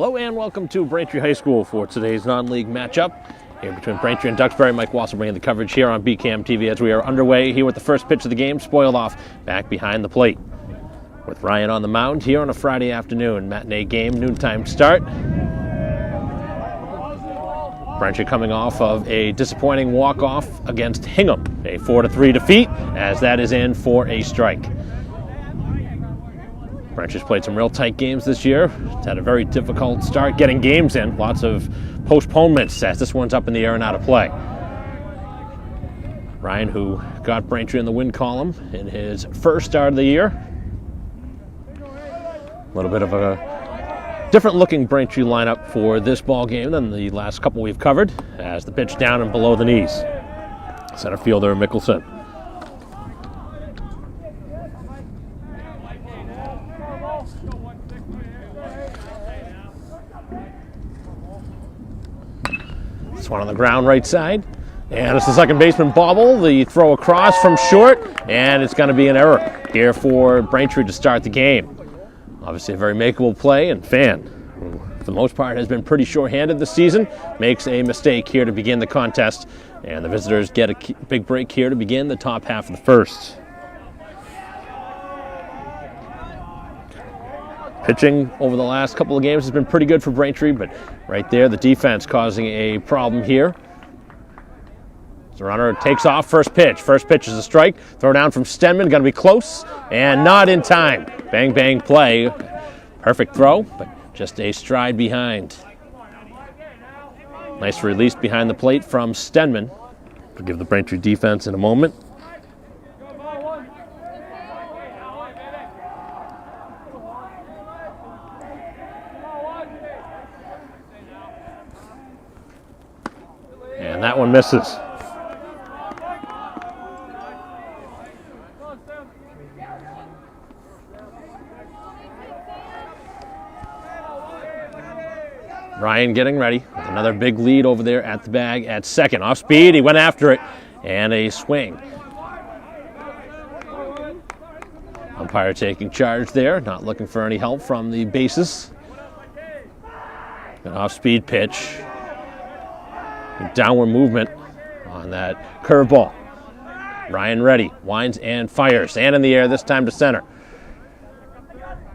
Hello and welcome to Braintree High School for today's non-league matchup here between Braintree and Duxbury. Mike Wassel bringing the coverage here on BCAM TV as we are underway here with the first pitch of the game, spoiled off back behind the plate. With Ryan on the mound here on a Friday afternoon matinee game, noontime start. Braintree coming off of a disappointing walk-off against Hingham, a 4-3 defeat as that is in for a strike. Braintree's played some real tight games this year. It's had a very difficult start getting games in. Lots of postponements as this one's up in the air and out of play. Ryan, who got Braintree in the win column in his first start of the year. A little bit of a different looking Braintree lineup for this ball game than the last couple we've covered, as the pitch down and below the knees. Center fielder Mickelson. This one on the ground right side. And it's the second baseman bobble. The throw across from short. And it's going to be an error here for Braintree to start the game. Obviously a very makeable play. And Fan, who for the most part has been pretty short-handed this season, makes a mistake here to begin the contest. And the visitors get a big break here to begin the top half of the first. Pitching over the last couple of games has been pretty good for Braintree, but right there, the defense causing a problem here. The runner takes off, first pitch. First pitch is a strike. Throw down from Stenman, going to be close, and not in time. Bang, bang play. Perfect throw, but just a stride behind. Nice release behind the plate from Stenman. We'll give the Braintree defense in a moment. And that one misses. Ryan getting ready with another big lead over there at the bag at second. Off speed, he went after it, and a swing. Umpire taking charge there, not looking for any help from the bases. An off-speed pitch. Downward movement on that curveball. Ryan ready, winds and fires, and in the air, this time to center.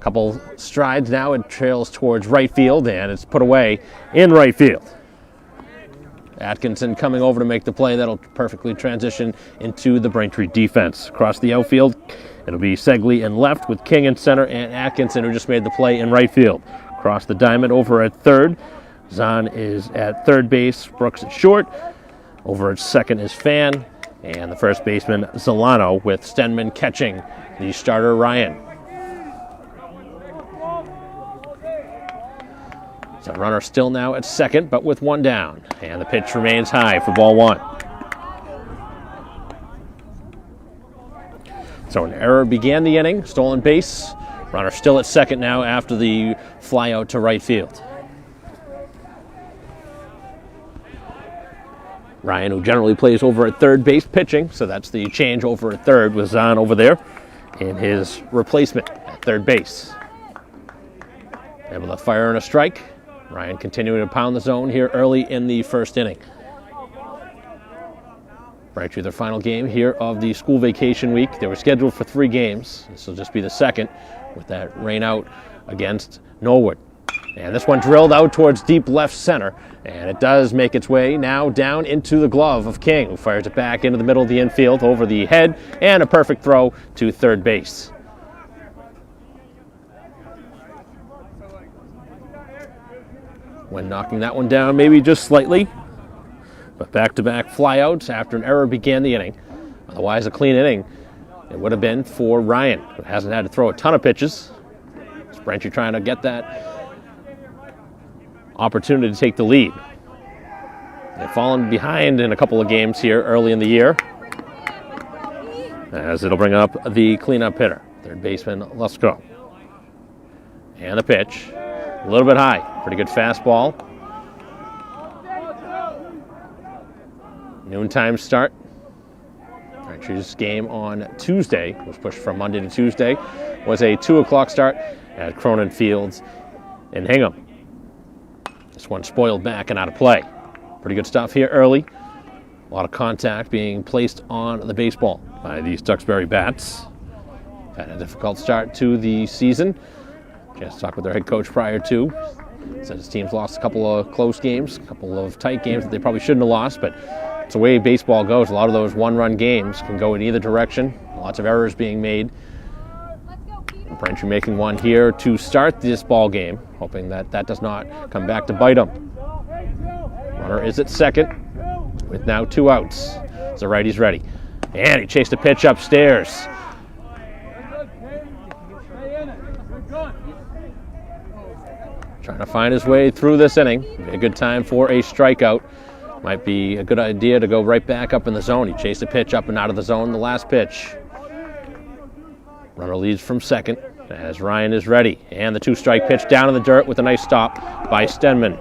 Couple strides now, it trails towards right field, and it's put away in right field. Atkinson coming over to make the play. That'll perfectly transition into the Braintree defense. Across the outfield, it'll be Segley in left with King in center, and Atkinson, who just made the play, in right field. Across the diamond over at third. Zahn is at third base, Brooks at short. Over at second is Fan, and the first baseman Zolano with Stenman catching the starter Ryan. So runner still now at second, but with one down, and the pitch remains high for ball one. So an error began the inning, stolen base. Runner still at second now after the fly out to right field. Ryan, who generally plays over at third base pitching, so that's the change over at third, with Zahn over there in his replacement at third base. Able to fire in a strike. Ryan continuing to pound the zone here early in the first inning. Braintree, their final game here of the school vacation week. They were scheduled for 3 games. This will just be the second with that rain out against Norwood. And this one drilled out towards deep left center, and it does make its way now down into the glove of King, who fires it back into the middle of the infield over the head, and a perfect throw to third base. When knocking that one down maybe just slightly, but back-to-back flyouts after an error began the inning. Otherwise a clean inning it would have been for Ryan, who hasn't had to throw a ton of pitches. It's Braintree trying to get that opportunity to take the lead. They've fallen behind in a couple of games here early in the year, as it'll bring up the cleanup hitter, third baseman Lusko. And the pitch, a little bit high, pretty good fastball. Noontime start. Braintree's game on Tuesday was pushed from Monday to Tuesday. Was a 2 o'clock start at Cronin Fields in Hingham. This one spoiled back and out of play. Pretty good stuff here early. A lot of contact being placed on the baseball by these Duxbury bats. Had a difficult start to the season. Just talked with their head coach prior to. Said his team's lost a couple of close games, a couple of tight games that they probably shouldn't have lost, but it's the way baseball goes. A lot of those one-run games can go in either direction. Lots of errors being made. Braintree making one here to start this ball game, hoping that that does not come back to bite them. Runner is at second with now 2 outs. So righty's ready. And he chased a pitch upstairs. Trying to find his way through this inning. Be a good time for a strikeout. Might be a good idea to go right back up in the zone. He chased a pitch up and out of the zone, the last pitch. Runner leads from second as Ryan is ready. And the 2-strike pitch down in the dirt with a nice stop by Stenman.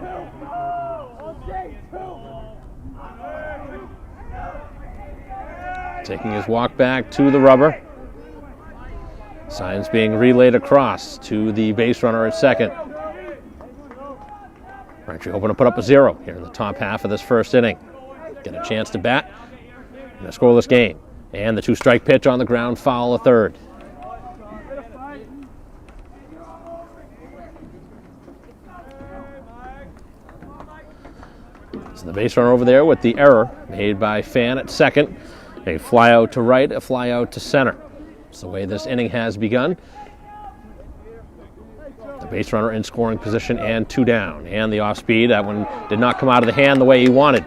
Taking his walk back to the rubber. Signs being relayed across to the base runner at second. Braintree hoping to put up a 0 here in the top half of this first inning. Get a chance to bat in a scoreless game. And the 2-strike pitch on the ground, foul a third. So the base runner over there with the error made by Fan at second. A fly out to right, a fly out to center. That's the way this inning has begun. The base runner in scoring position and 2 down. And the off speed, that one did not come out of the hand the way he wanted.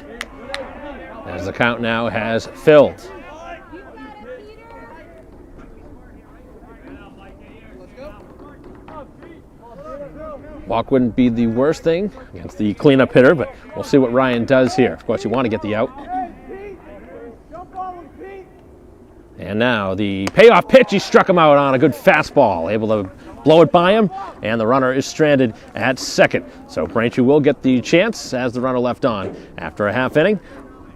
As the count now has filled. Walk wouldn't be the worst thing against the cleanup hitter, but we'll see what Ryan does here. Of course, you want to get the out. And now the payoff pitch, he struck him out on a good fastball, able to blow it by him, and the runner is stranded at second. So Braintree will get the chance as the runner left on. After a half inning,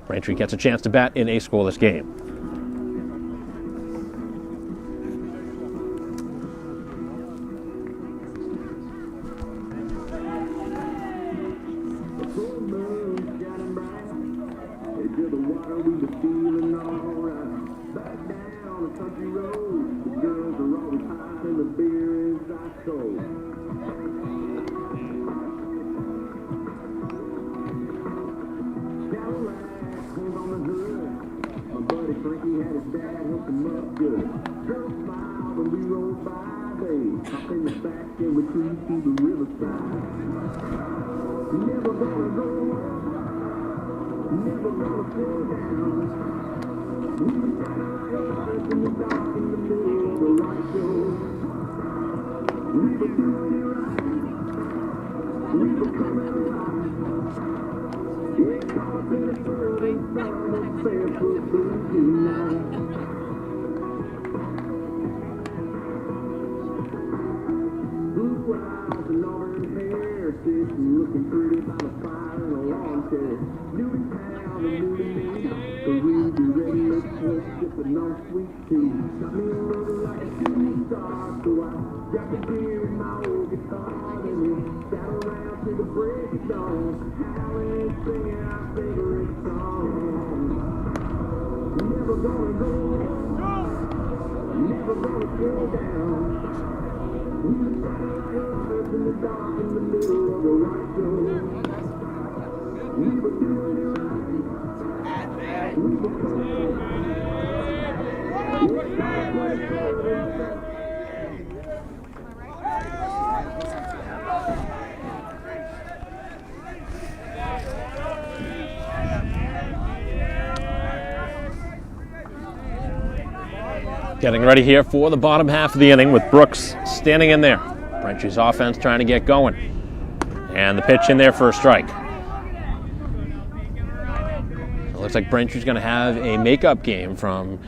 Braintree gets a chance to bat in a scoreless game. Getting ready here for the bottom half of the inning with Brooks standing in there. Braintree's offense trying to get going. And the pitch in there for a strike. It looks like Braintree's going to have a makeup game from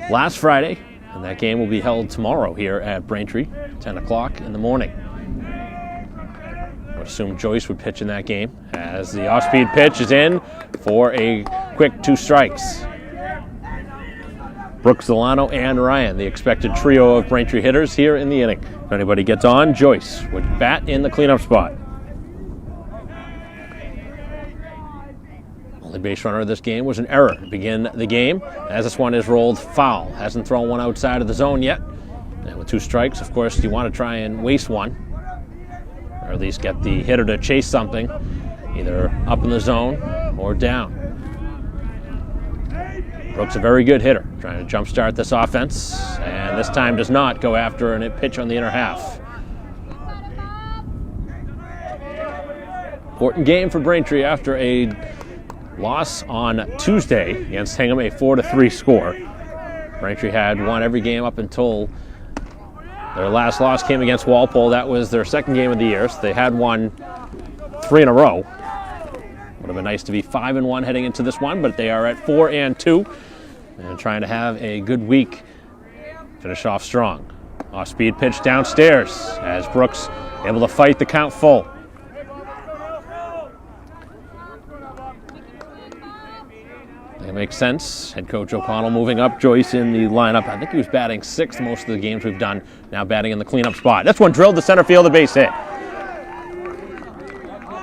last Friday, and that game will be held tomorrow here at Braintree, 10 o'clock in the morning. I would assume Joyce would pitch in that game as the off-speed pitch is in for a quick 2 strikes. Brooks, Delano, and Ryan, the expected trio of Braintree hitters here in the inning. If anybody gets on, Joyce would bat in the cleanup spot. Only base runner of this game was an error to begin the game, as this one is rolled foul. Hasn't thrown one outside of the zone yet. And with 2 strikes, of course, you want to try and waste one, or at least get the hitter to chase something, either up in the zone or down. Brooks a very good hitter, trying to jumpstart this offense, and this time does not go after a pitch on the inner half. Important game for Braintree after a loss on Tuesday against Hingham, a 4-3 score. Braintree had won every game up until their last loss came against Walpole. That was their second game of the year, so they had won 3 in a row. Would have been nice to be 5-1 heading into this one, but they are at 4-2 and trying to have a good week. Finish off strong. Off-speed pitch downstairs as Brooks able to fight the count full. That makes sense. Head coach O'Connell moving up Joyce in the lineup. I think he was batting 6th most of the games we've done. Now batting in the cleanup spot. This one drilled to center field, a base hit.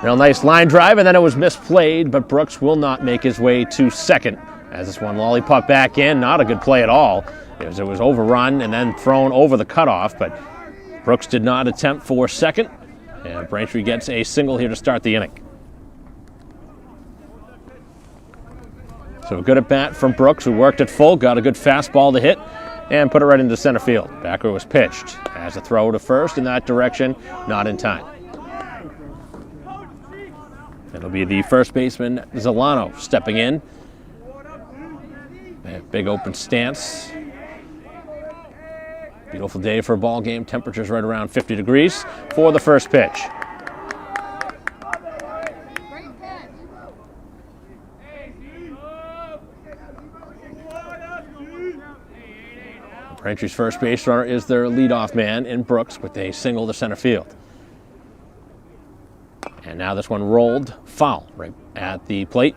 Real nice line drive, and then it was misplayed, but Brooks will not make his way to second. As this one lollipop back in, not a good play at all. It was overrun and then thrown over the cutoff, but Brooks did not attempt for second. And Braintree gets a single here to start the inning. So a good at bat from Brooks, who worked at full, got a good fastball to hit, and put it right into center field. Backer was pitched. As a throw to first in that direction, not in time. It'll be the first baseman, Zolano, stepping in. Big open stance. Beautiful day for a ball game. Temperatures right around 50 degrees for the first pitch. Braintree's first base runner is their leadoff man in Brooks with a single to center field. And now this one rolled foul right at the plate.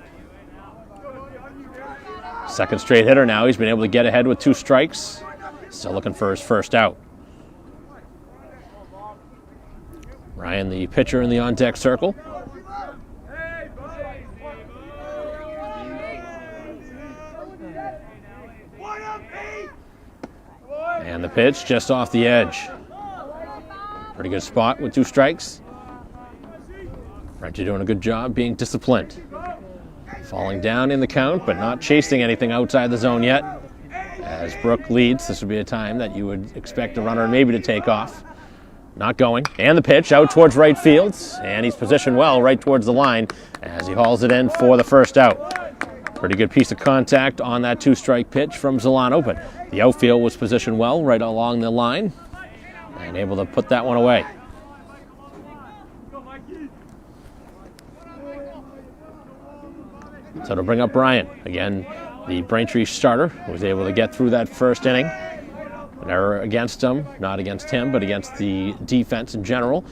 Second straight hitter now. He's been able to get ahead with 2 strikes. Still looking for his first out. Ryan, the pitcher, in the on-deck circle. And the pitch just off the edge. Pretty good spot with 2 strikes. Braintree doing a good job being disciplined. Falling down in the count, but not chasing anything outside the zone yet. As Brooke leads, this would be a time that you would expect a runner maybe to take off. Not going. And the pitch out towards right field. And he's positioned well right towards the line as he hauls it in for the first out. Pretty good piece of contact on that 2-strike pitch from Zolano, but the outfield was positioned well right along the line and able to put that one away. So to bring up Brian, again, the Braintree starter was able to get through that first inning. An error against him, not against him, but against the defense in general.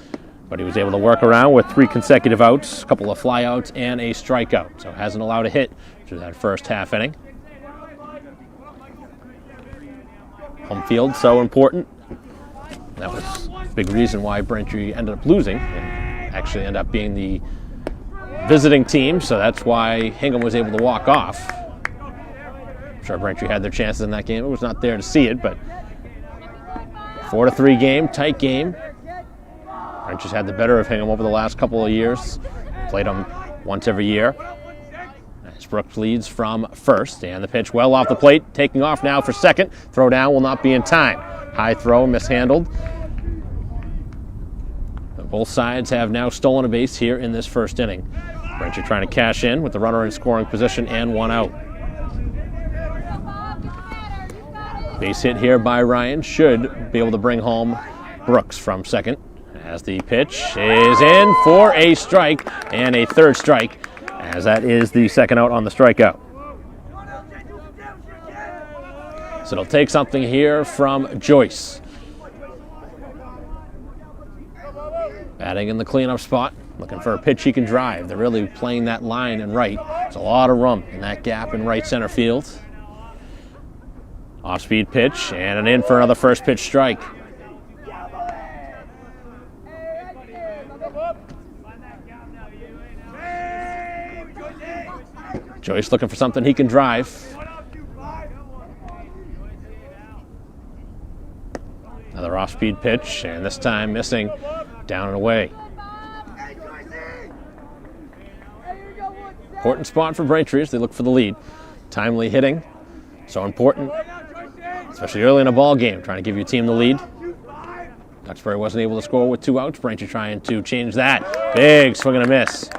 But he was able to work around with 3 consecutive outs, a couple of flyouts, and a strikeout. So hasn't allowed a hit through that first half inning. Home field, so important. That was a big reason why Braintree ended up losing and actually ended up being the visiting team, so that's why Hingham was able to walk off. I'm sure Braintree had their chances in that game. It was not there to see it, but 4-3 game, tight game. Braintree's had the better of Hingham over the last couple of years. Played them once every year. As Brooks leads from first, and the pitch well off the plate, taking off now for second. Throw down will not be in time. High throw, mishandled. Both sides have now stolen a base here in this first inning. Braintree trying to cash in with the runner in scoring position and 1 out. Base hit here by Ryan should be able to bring home Brooks from second. As the pitch is in for a strike and a 3rd strike, as that is the 2nd out on the strikeout. So it'll take something here from Joyce. Batting in the cleanup spot, looking for a pitch he can drive. They're really playing that line in right. There's a lot of room in that gap in right center field. Off-speed pitch, and an in for another first pitch strike. Joyce looking for something he can drive. Another off-speed pitch, and this time missing, down and away. Important spot for Braintree as they look for the lead. Timely hitting, so important, especially early in a ball game, trying to give your team the lead. Duxbury wasn't able to score with 2 outs. Braintree trying to change that. Big swing and a miss.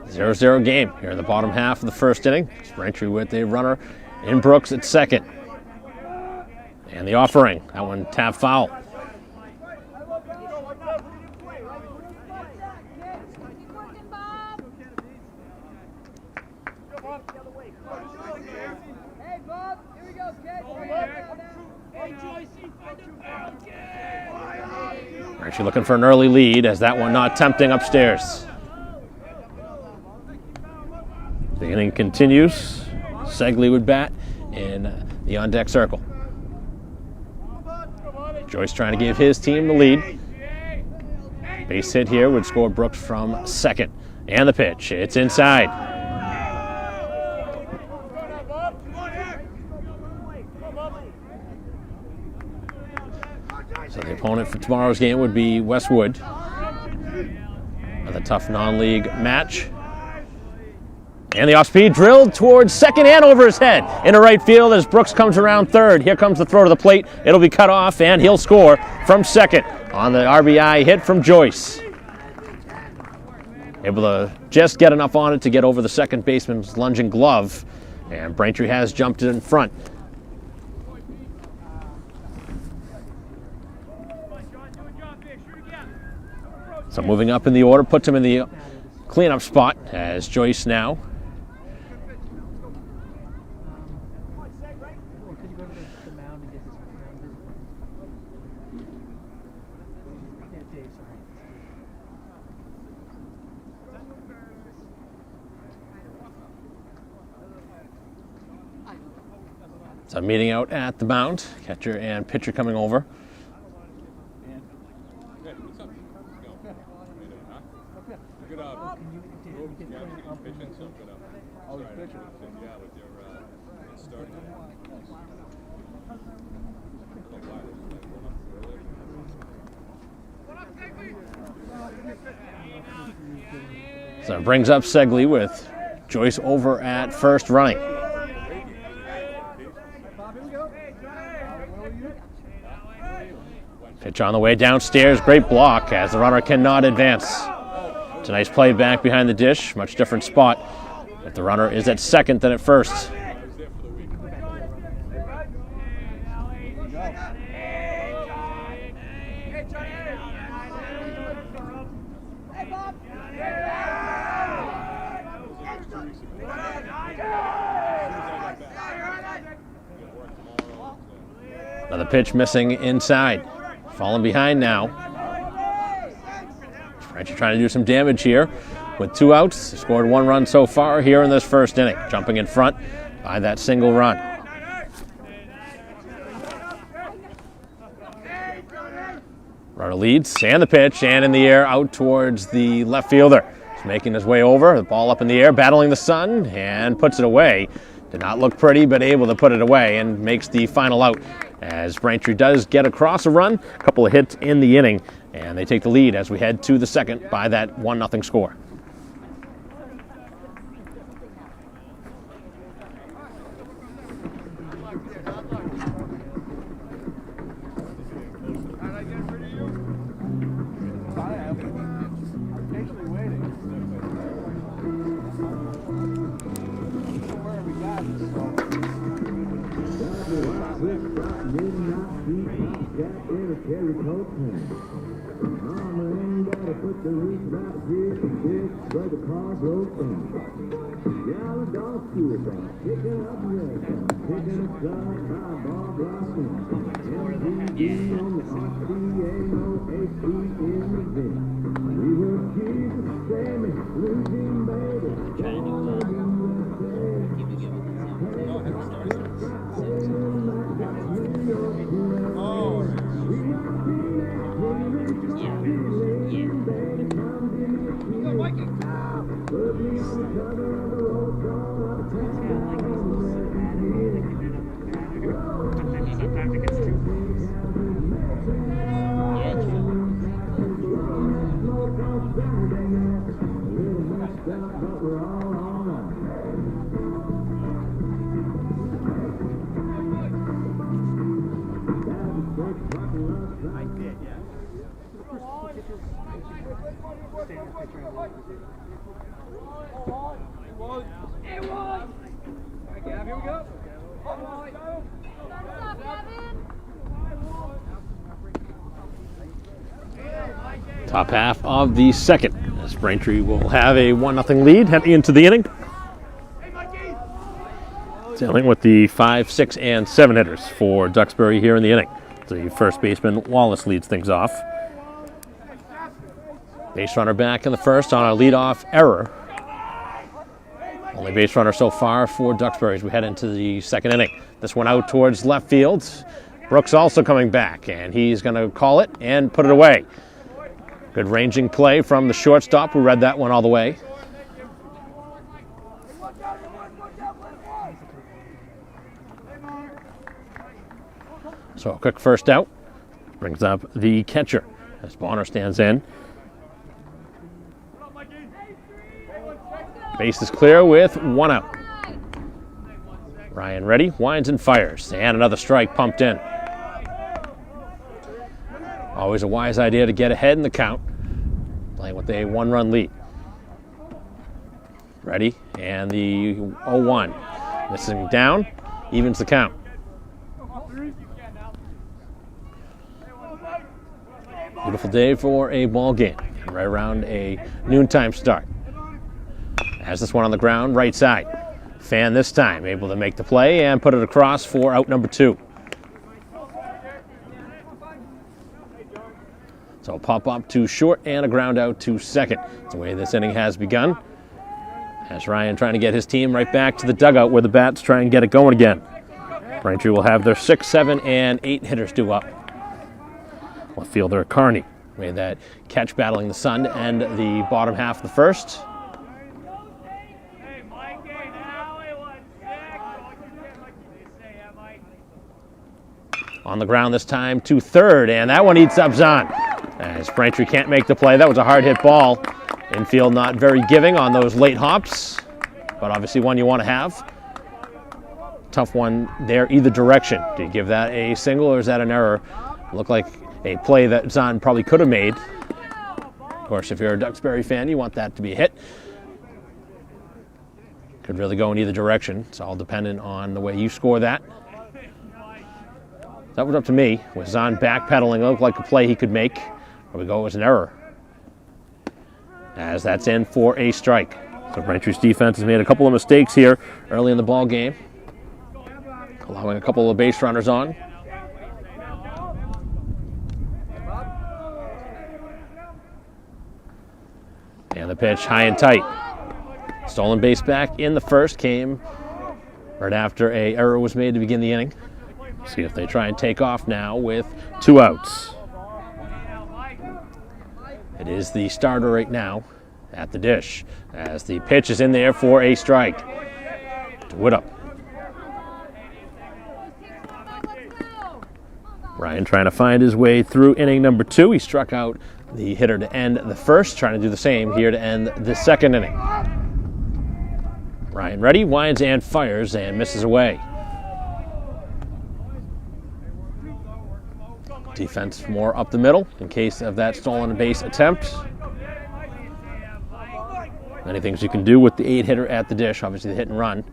Zero-zero game here in the bottom half of the first inning. Braintree with a runner in Brooks at second. And the offering, that one tap foul. Braintree looking for an early lead as that one not tempting upstairs. The inning continues. Segley would bat in the on-deck circle. Joyce trying to give his team the lead. Base hit here would score Brooks from second. And the pitch, it's inside. So the opponent for tomorrow's game would be Westwood. Another tough non-league match. And the off-speed drilled towards second and over his head into right field as Brooks comes around third. Here comes the throw to the plate. It'll be cut off, and he'll score from second on the RBI hit from Joyce. Able to just get enough on it to get over the second baseman's lunging glove, and Braintree has jumped in front. So moving up in the order puts him in the cleanup spot as Joyce now. So meeting out at the mound, catcher and pitcher coming over. So it brings up Segley with Joyce over at first running. Pitch on the way downstairs, great block as the runner cannot advance. It's a nice play back behind the dish, much different spot. If the runner is at second than at first. Another pitch missing inside. Falling behind now. Braintree trying to do some damage here with 2 outs. They scored 1 run so far here in this first inning. Jumping in front by that single run. Runner leads, and the pitch, and in the air out towards the left fielder. He's making his way over, the ball up in the air, battling the sun, and puts it away. Did not look pretty, but able to put it away and makes the final out. As Braintree does get across a run, a couple of hits in the inning, and they take the lead as we head to the second by that 1-0 score. Top half of the second, as Braintree will have a 1-0 lead heading into the inning. Dealing with the 5, 6, and 7 hitters for Duxbury here in the inning. The first baseman, Wallace, leads things off. Base runner back in the first on a leadoff error. Only base runner so far for Duxbury as we head into the second inning. This one out towards left field. Brooks also coming back, and he's going to call it and put it away. Good ranging play from the shortstop who read that one all the way. So a quick first out brings up the catcher as Bonner stands in. Base is clear with 1 out. Ryan ready, winds and fires, and another strike pumped in. Always a wise idea to get ahead in the count, playing with a 1-run lead. Ready, and the 0-1. Missing down, evens the count. Beautiful day for a ball game, right around a noontime start. Has this one on the ground, right side. Fan this time, able to make the play and put it across for out number 2. So a pop up to short and a ground out to second. That's the way this inning has begun. As Ryan trying to get his team right back to the dugout where the bats try and get it going again. Braintree will have their 6, 7, and 8 hitters due up. Left fielder Carney made that catch battling the sun to end the bottom half of the first. On the ground this time to third, and that one eats up Zahn. As Braintree can't make the play. That was a hard hit ball. Infield not very giving on those late hops, but obviously one you want to have. Tough one there either direction. Do you give that a single or is that an error? Looked like a play that Zahn probably could have made. Of course, if you're a Duxbury fan, you want that to be a hit. Could really go in either direction. It's all dependent on the way you score that. That was up to me. With Zahn backpedaling, it looked like a play he could make. Or we go, it was an error. As that's in for a strike. So Braintree's defense has made a couple of mistakes here early in the ball game, allowing a couple of base runners on. And the pitch high and tight. Stolen base back in the first came right after an error was made to begin the inning. See if they try and take off now with 2 outs. It is the starter right now at the dish as the pitch is in there for a strike to Whittup. Ryan trying to find his way through inning number 2. He struck out the hitter to end the first, trying to do the same here to end the second inning. Ryan ready, winds and fires and misses away. Defense more up the middle in case of that stolen base attempt. Many things you can do with the 8-hitter at the dish, obviously the hit and run.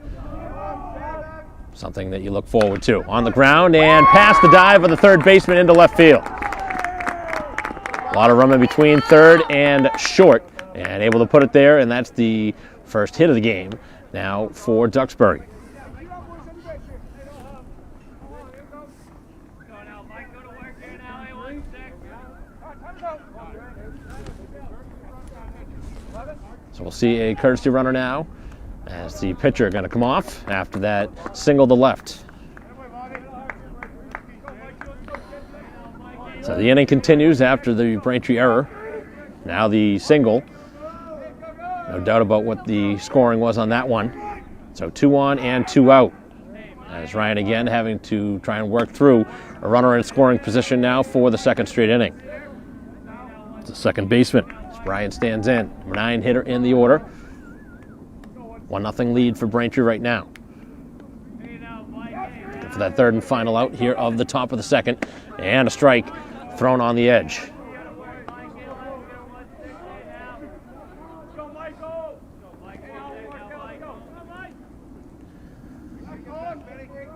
Something that you look forward to. On the ground and past the dive of the third baseman into left field. A lot of room in between third and short, and able to put it there, and that's the first hit of the game now for Duxbury. So we'll see a courtesy runner now as the pitcher going to come off after that single to left. So the inning continues after the Braintree error. Now the single. No doubt about what the scoring was on that one. So 2 on and 2 out. As Ryan again having to try and work through a runner in scoring position now for the second straight inning. It's the second baseman. Ryan stands in. Number 9 hitter in the order. 1-0 lead for Braintree right now. Looking for that third and final out here of the top of the second. And a strike thrown on the edge.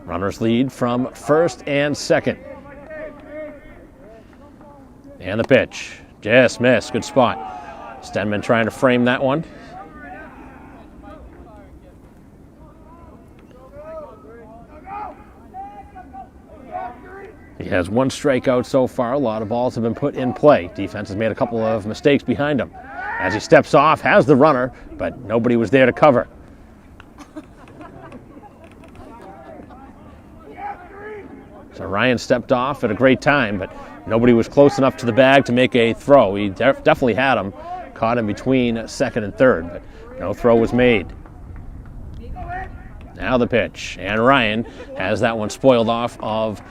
Runners lead from first and second. And the pitch. Just missed. Good spot. Stenman trying to frame that one. He has one strikeout so far. A lot of balls have been put in play. Defense has made a couple of mistakes behind him. As he steps off, has the runner, but nobody was there to cover. So Ryan stepped off at a great time, but nobody was close enough to the bag to make a throw. He definitely had him, caught him between second and third, but no throw was made. Now the pitch, and Ryan has that one spoiled off of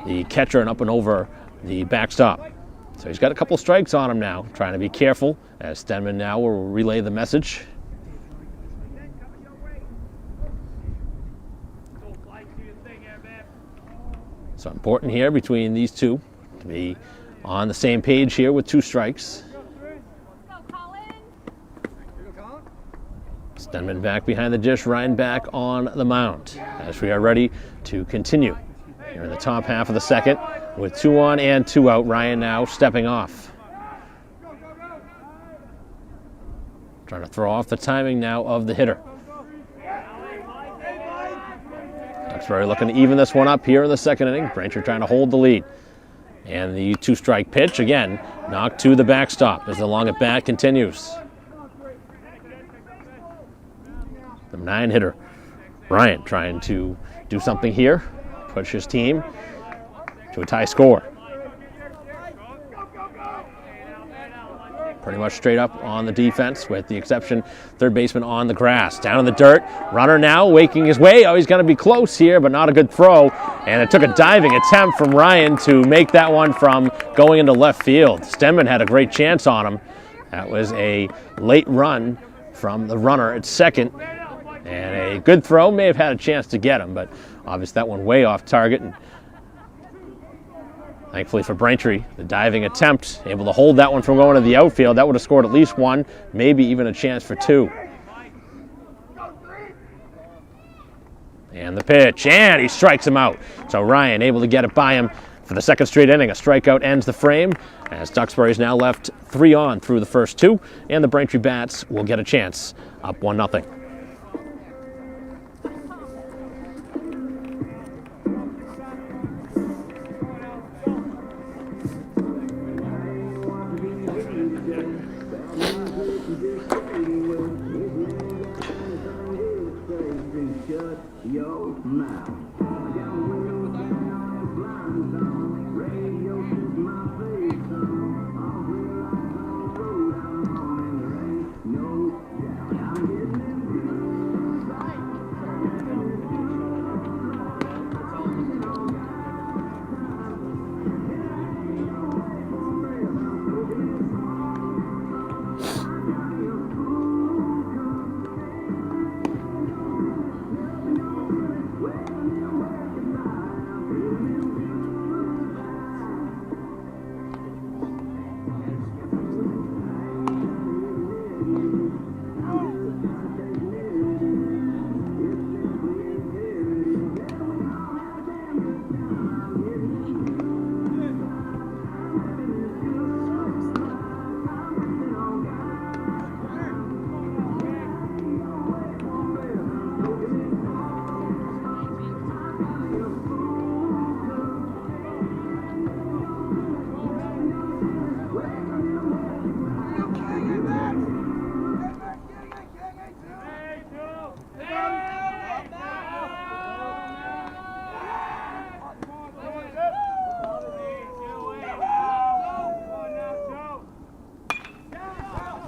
the catcher and up and over the backstop. So he's got a couple strikes on him now, trying to be careful, as Stenman now will relay the message. So important here between these two to be on the same page here with 2 strikes. Stenman back behind the dish, Ryan back on the mound as we are ready to continue. Here in the top half of the second with 2 on and 2 out. Ryan now stepping off. Trying to throw off the timing now of the hitter. Duxbury looking to even this one up here in the second inning. Braintree trying to hold the lead. And the 2-strike pitch, again, knocked to the backstop as the long at bat continues. The 9 hitter, Ryan, trying to do something here, push his team to a tie score. Pretty much straight up on the defense, with the exception, third baseman on the grass. Down in the dirt, runner now waking his way. Oh, he's going to be close here, but not a good throw. And it took a diving attempt from Ryan to make that one from going into left field. Stenman had a great chance on him. That was a late run from the runner at second. And a good throw, may have had a chance to get him, but obviously that one way off target. And thankfully for Braintree, the diving attempt, able to hold that one from going to the outfield. That would have scored at least 1, maybe even a chance for 2. And the pitch, and he strikes him out. So Ryan able to get it by him for the second straight inning. A strikeout ends the frame, as Duxbury is now left 3 on through the first 2, and the Braintree Bats will get a chance, up 1-0.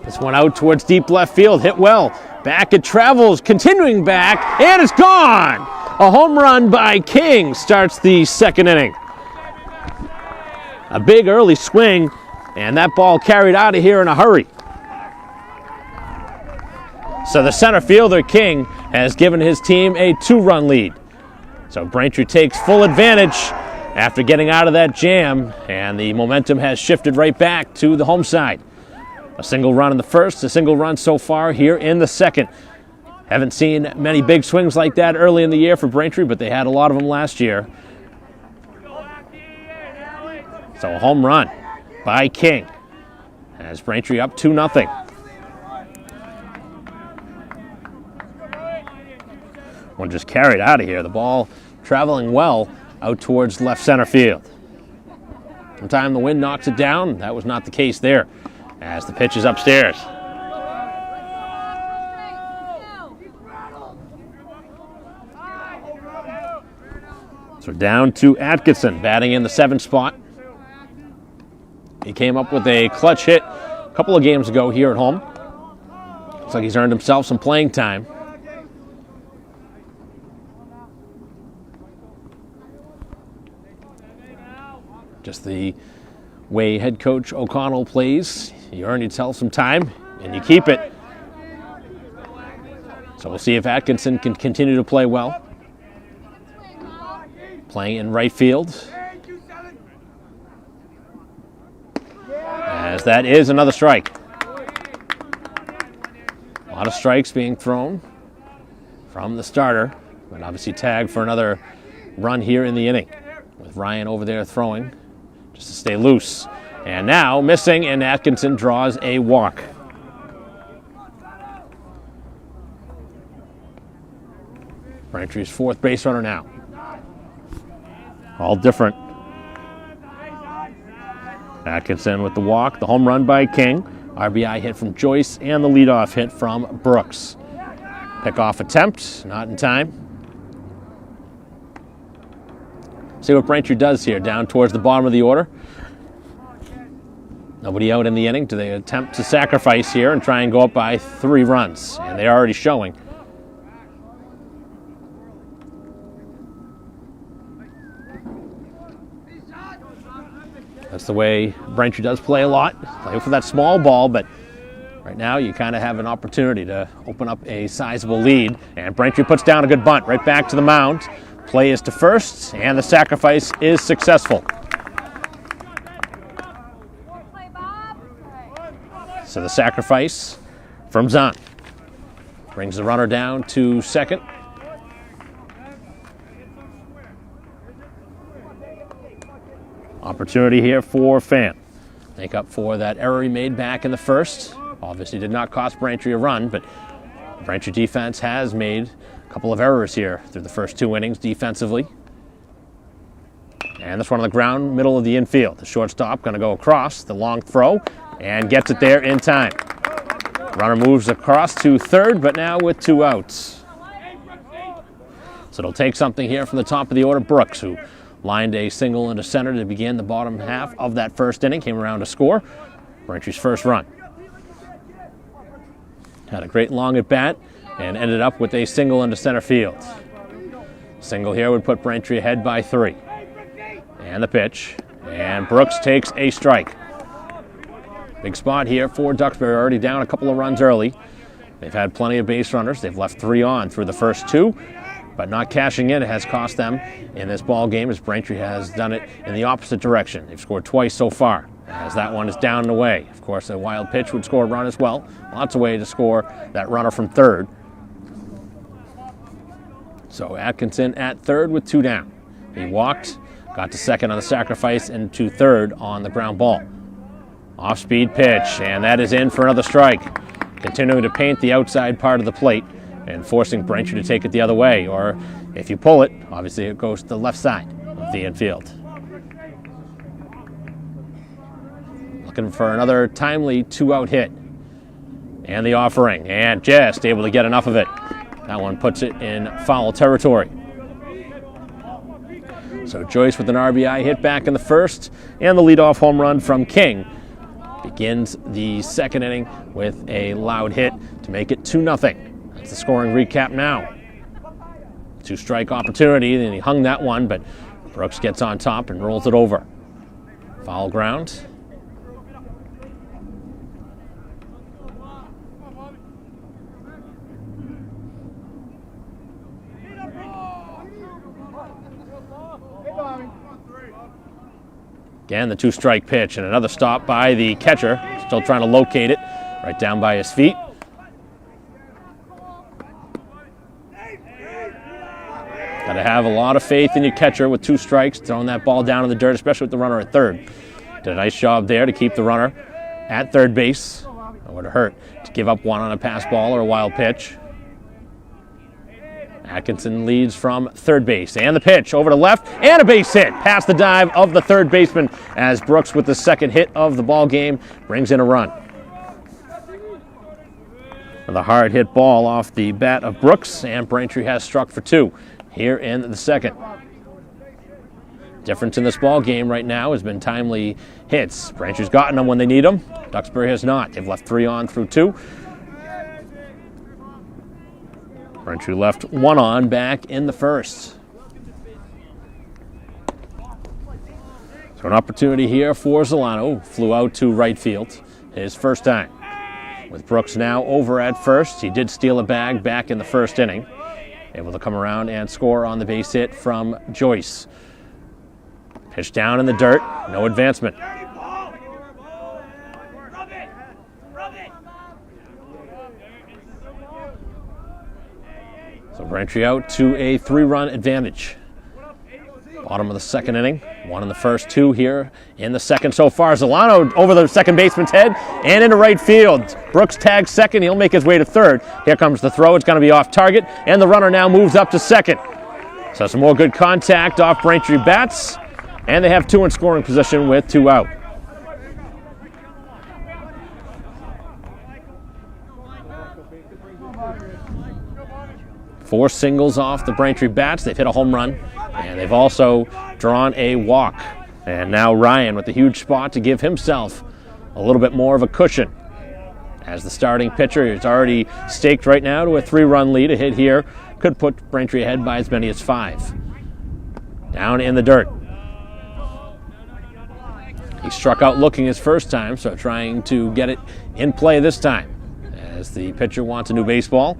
This one out towards deep left field, hit well. Back it travels, continuing back, and it's gone! A home run by King starts the second inning. A big early swing, and that ball carried out of here in a hurry. So the center fielder, King, has given his team a 2-run lead. So Braintree takes full advantage after getting out of that jam, and the momentum has shifted right back to the home side. A single run in the first, a single run so far here in the second. Haven't seen many big swings like that early in the year for Braintree, but they had a lot of them last year. So a home run by King as Braintree up 2-0. One just carried out of here. The ball traveling well out towards left center field. Sometime the wind knocks it down. That was not the case there as the pitch is upstairs. So down to Atkinson, batting in the 7th spot. He came up with a clutch hit a couple of games ago here at home. Looks like he's earned himself some playing time. Just the way head coach O'Connell plays. You earn yourself some time and you keep it. So we'll see if Atkinson can continue to play well. Playing in right field. As that is another strike. A lot of strikes being thrown from the starter, but obviously tagged for another run here in the inning. With Ryan over there throwing just to stay loose. And now missing, and Atkinson draws a walk. Braintree's 4th base runner now. All different. Atkinson with the walk, the home run by King, RBI hit from Joyce, and the leadoff hit from Brooks. Pickoff attempt, not in time. See what Braintree does here, down towards the bottom of the order. Nobody out in the inning. Do they attempt to sacrifice here and try and go up by 3 runs? And they're already showing. That's the way Braintree does play a lot. Play for that small ball, but right now you kind of have an opportunity to open up a sizable lead. And Braintree puts down a good bunt right back to the mound. Play is to first, and the sacrifice is successful. So the sacrifice from Zahn brings the runner down to second. Opportunity here for Fan. Make up for that error he made back in the first. Obviously did not cost Braintree a run, but the Braintree defense has made a couple of errors here through the first 2 innings defensively. And this one on the ground, middle of the infield. The shortstop going to go across, the long throw, and gets it there in time. Runner moves across to third, but now with 2 outs. So it'll take something here from the top of the order. Brooks, who lined a single into center to begin the bottom half of that first inning, came around to score Braintree's first run. Had a great long at bat and ended up with a single into center field. Single here would put Braintree ahead by 3. And the pitch, and Brooks takes a strike. Big spot here for Duxbury, already down a couple of runs early. They've had plenty of base runners. They've left 3 on through the first 2. But not cashing in has cost them in this ball game, as Braintree has done it in the opposite direction. They've scored twice so far, as that one is down and away. Of course, a wild pitch would score a run as well. Lots of ways to score that runner from third. So Atkinson at third with 2 down. He walked, got to second on the sacrifice, and to third on the ground ball. Off-speed pitch, and that is in for another strike. Continuing to paint the outside part of the plate and forcing Braintree to take it the other way, or if you pull it, obviously it goes to the left side of the infield. Looking for another timely 2-out hit. And the offering, and just able to get enough of it. That one puts it in foul territory. So Joyce with an RBI hit back in the first, and the leadoff home run from King begins the second inning with a loud hit to make it 2-0. That's the scoring recap now. 2-strike opportunity, and he hung that one, but Brooks gets on top and rolls it over. Foul ground. Again, the 2-strike pitch, and another stop by the catcher. Still trying to locate it right down by his feet. Got to have a lot of faith in your catcher with 2 strikes, throwing that ball down in the dirt, especially with the runner at third. Did a nice job there to keep the runner at third base. It would have hurt to give up 1 on a pass ball or a wild pitch. Atkinson leads from third base, and the pitch over to left, and a base hit past the dive of the third baseman as Brooks, with the second hit of the ball game, brings in a run. The hard hit ball off the bat of Brooks, and Braintree has struck for 2 here in the second. Difference in this ball game right now has been timely hits. Braintree's gotten them when they need them. Duxbury has not. They've left 3 on through 2. Braintree left 1 on back in the first. So an opportunity here for Zolano. Flew out to right field, his first time. With Brooks now over at first, he did steal a bag back in the first inning. Able to come around and score on the base hit from Joyce. Pitch down in the dirt, no advancement. So Braintree out to a 3-run advantage. Bottom of the second inning. 1 in the first, 2 here in the second so far. Zolano over the second baseman's head and into right field. Brooks tags second. He'll make his way to third. Here comes the throw. It's going to be off target, and the runner now moves up to second. So some more good contact off Braintree bats, and they have 2 in scoring position with 2 out. Four singles off the Braintree bats. They've hit a home run, and they've also drawn a walk. And now Ryan with a huge spot to give himself a little bit more of a cushion. As the starting pitcher is already staked right now to a 3-run lead. A hit here could put Braintree ahead by as many as 5. Down in the dirt. He struck out looking his first time, so trying to get it in play this time. As the pitcher wants a new baseball.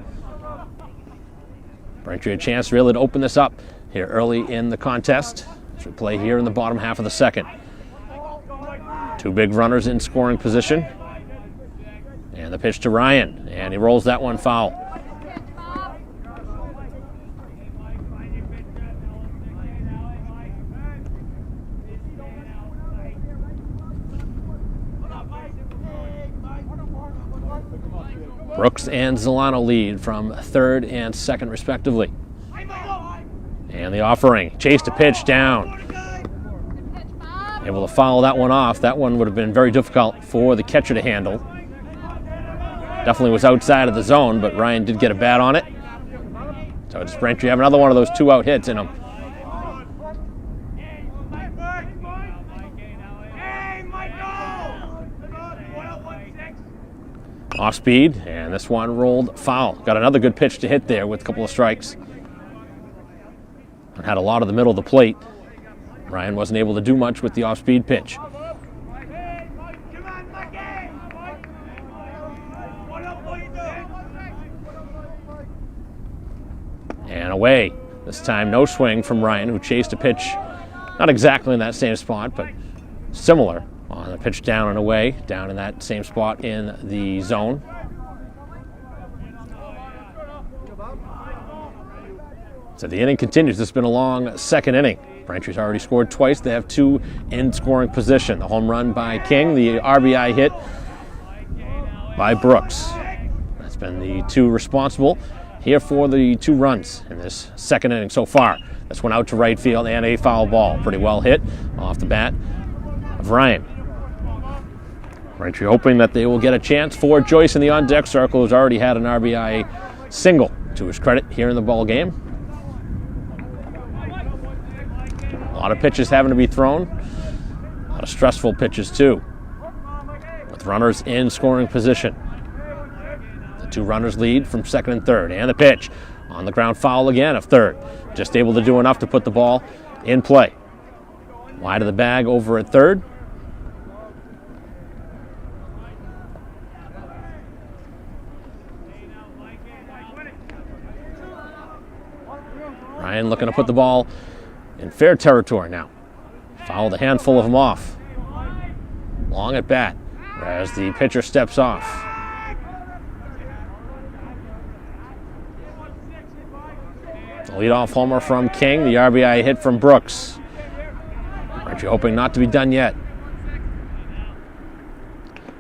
Braintree a chance really to open this up here early in the contest as we play here in the bottom half of the second. 2 big runners in scoring position. And the pitch to Ryan, and he rolls that one foul. Brooks and Zolano lead from third and second respectively. And the offering, chased a pitch down. Able to foul that one off. That one would have been very difficult for the catcher to handle. Definitely was outside of the zone, but Ryan did get a bat on it. So does Braintree have another one of those 2-out hits in him. Off speed, and this one rolled foul. Got another good pitch to hit there with a couple of strikes. And had a lot of the middle of the plate. Ryan wasn't able to do much with the off-speed pitch. And away. This time no swing from Ryan, who chased a pitch, not exactly in that same spot, but similar. On the pitch down and away, down in that same spot in the zone. So the inning continues. This has been a long second inning. Braintree's already scored twice. They have 2 in scoring position. The home run by King, the RBI hit by Brooks. That's been the 2 responsible here for the 2 runs in this second inning so far. This one out to right field and a foul ball. Pretty well hit off the bat of Ryan. Braintree hoping that they will get a chance for Joyce in the on-deck circle, who's already had an RBI single to his credit here in the ball game. A lot of pitches having to be thrown. A lot of stressful pitches too. With runners in scoring position. The 2 runners lead from second and third. And the pitch on the ground foul again of third. Just able to do enough to put the ball in play. Wide of the bag over at third. Ryan looking to put the ball in fair territory now. Fouled a handful of them off. Long at bat as the pitcher steps off. Leadoff homer from King. The RBI hit from Brooks. Braintree hoping not to be done yet.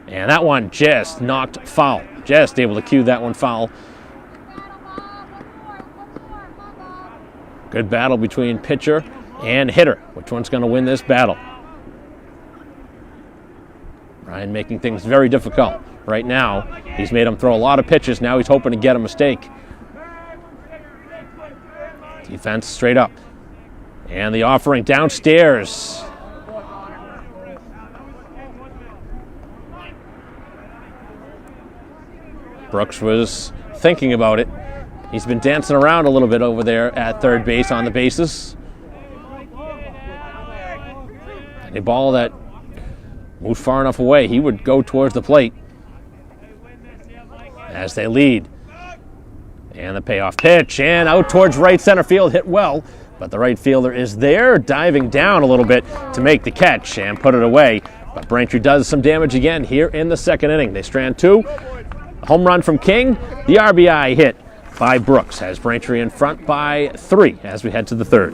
And that one just knocked foul. Just able to cue that one foul. Good battle between pitcher and hitter. Which one's going to win this battle? Ryan making things very difficult. Right now, he's made him throw a lot of pitches. Now he's hoping to get a mistake. Defense straight up. And the offering downstairs. Brooks was thinking about it. He's been dancing around a little bit over there at third base on the bases. And a ball that moved far enough away, he would go towards the plate as they lead. And the payoff pitch, and out towards right center field, hit well, but the right fielder is there, diving down a little bit to make the catch and put it away. But Braintree does some damage again here in the second inning. They strand two. A home run from King, the RBI hit by Brooks, has Braintree in front by 3 as we head to the third.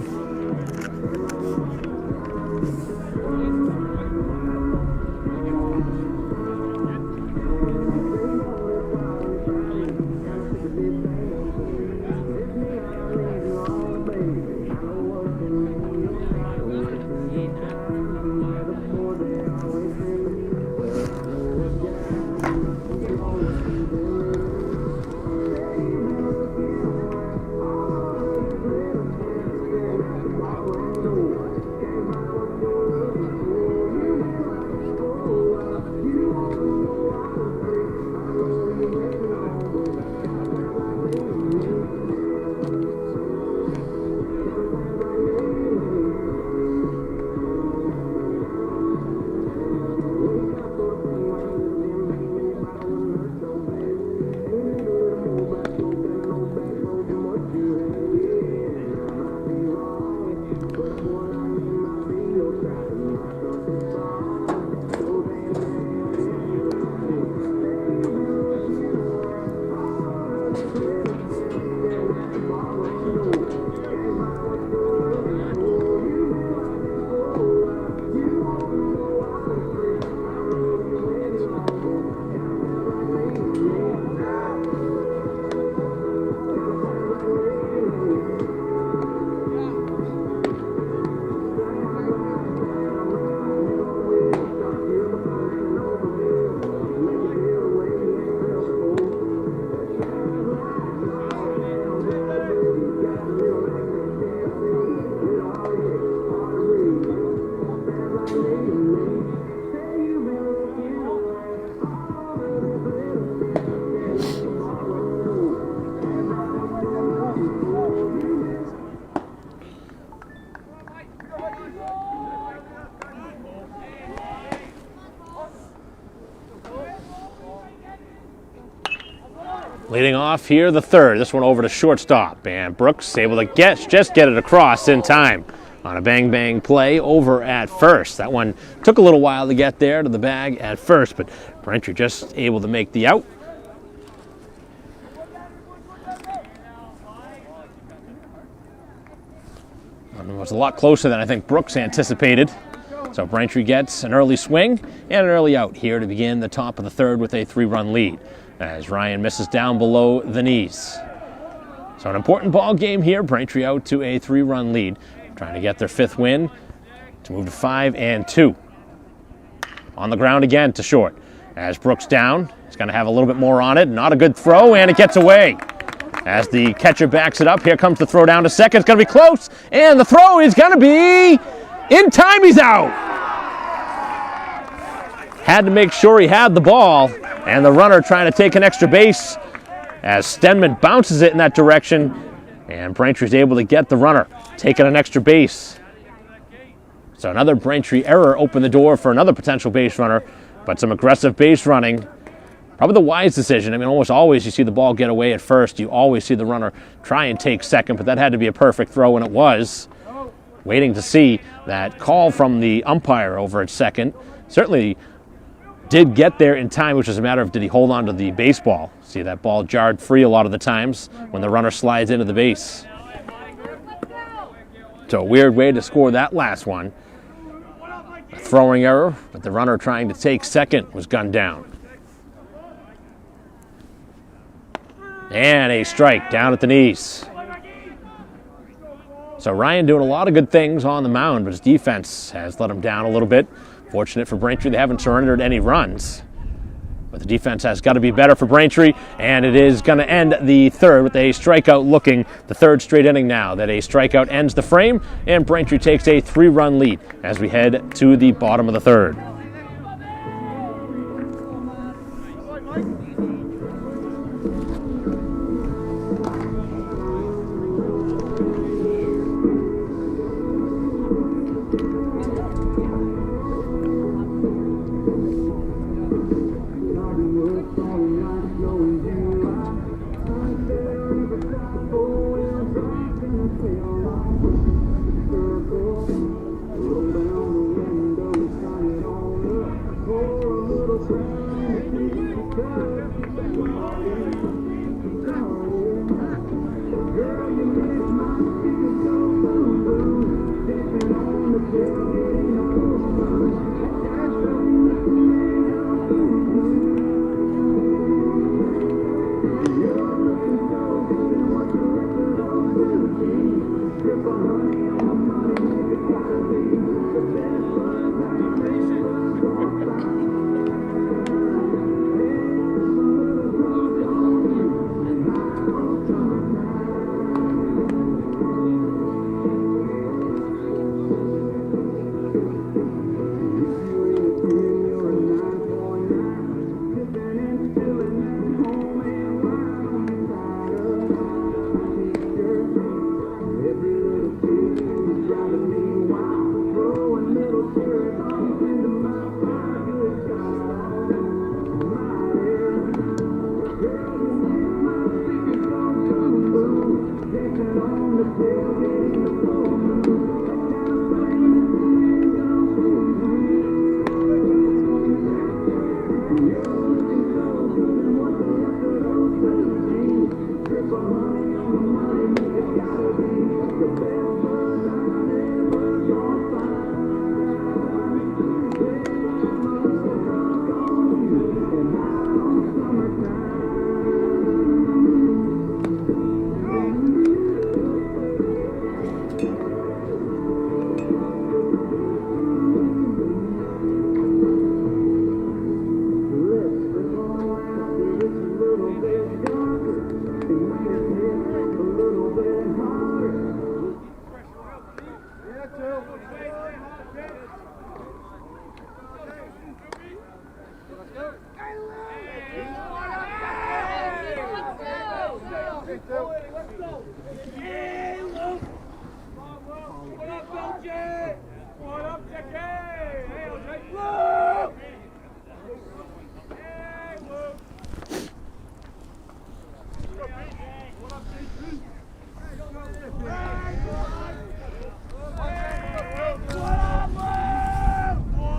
Leading off here, the third. This one over to shortstop. And Brooks able to just get it across in time on a bang-bang play over at first. That one took a little while to get there to the bag at first, but Braintree just able to make the out. It was a lot closer than I think Brooks anticipated. So Braintree gets an early swing and an early out here to begin the top of the third with a 3-run lead, as Ryan misses down below the knees. So an important ball game here. Braintree out to a 3-run lead, trying to get their 5th win to move to 5-2. On the ground again to short. As Brooks down, he's going to have a little bit more on it. Not a good throw, and it gets away. As the catcher backs it up, here comes the throw down to second. It's going to be close, and the throw is going to be in time. He's out. Had to make sure he had the ball. And the runner trying to take an extra base as Stenman bounces it in that direction. And Braintree's able to get the runner taking an extra base. So another Braintree error opened the door for another potential base runner. But some aggressive base running. Probably the wise decision. I mean, almost always you see the ball get away at first. You always see the runner try and take second. But that had to be a perfect throw, and it was. Waiting to see that call from the umpire over at second. Certainly did get there in time, which is a matter of did he hold on to the baseball. See that ball jarred free a lot of the times when the runner slides into the base. So a weird way to score that last one. A throwing error, but the runner trying to take second was gunned down. And a strike down at the knees. So Ryan doing a lot of good things on the mound, but his defense has let him down a little bit. Fortunate for Braintree, they haven't surrendered any runs. But the defense has got to be better for Braintree, and it is going to end the third with a strikeout looking the third straight inning now that a strikeout ends the frame, and Braintree takes a 3-run lead as we head to the bottom of the third.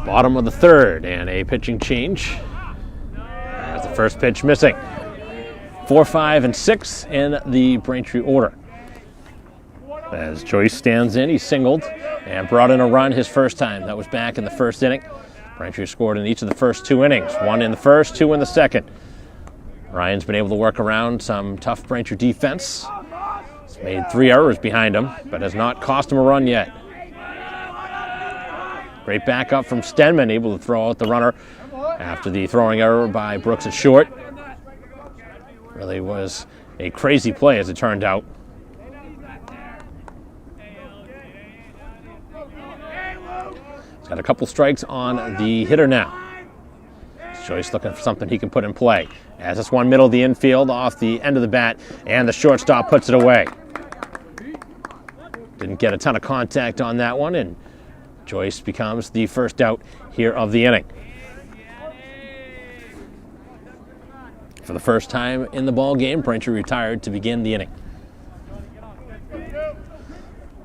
Bottom of the third, and a pitching change. As the first pitch missing. 4, 5, and 6 in the Braintree order. As Joyce stands in, he singled and brought in a run his first time. That was back in the first inning. Braintree scored in each of the first 2 innings. 1 in the first, 2 in the second. Ryan's been able to work around some tough Braintree defense. He's made 3 errors behind him, but has not cost him a run yet. Great backup from Stenman, able to throw out the runner after the throwing error by Brooks at short. Really was a crazy play as it turned out. He's got a couple strikes on the hitter now. Joyce looking for something he can put in play. As this one middle of the infield off the end of the bat, and the shortstop puts it away. Didn't get a ton of contact on that one, and Joyce becomes the first out here of the inning. For the first time in the ball game, Braintree retired to begin the inning.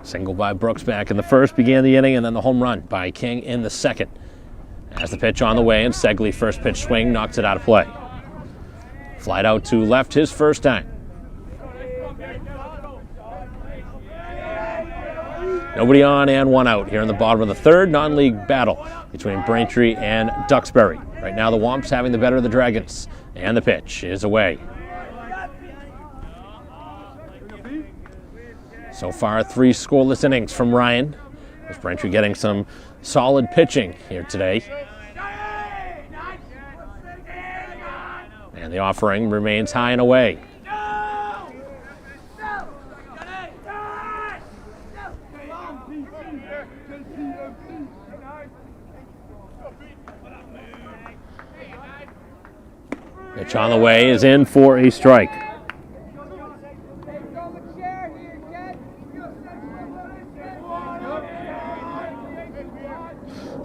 Single by Brooks back in the first began the inning, and then the home run by King in the second. As the pitch on the way, and Segley first pitch swing knocks it out of play. Flied out to left his first time. Nobody on and one out here in the bottom of the third. Non-league battle between Braintree and Duxbury. Right now the Womps having the better of the Dragons. And the pitch is away. So far, 3 scoreless innings from Ryan. With Braintree getting some solid pitching here today. And the offering remains high and away. Pitch on the way is in for a strike.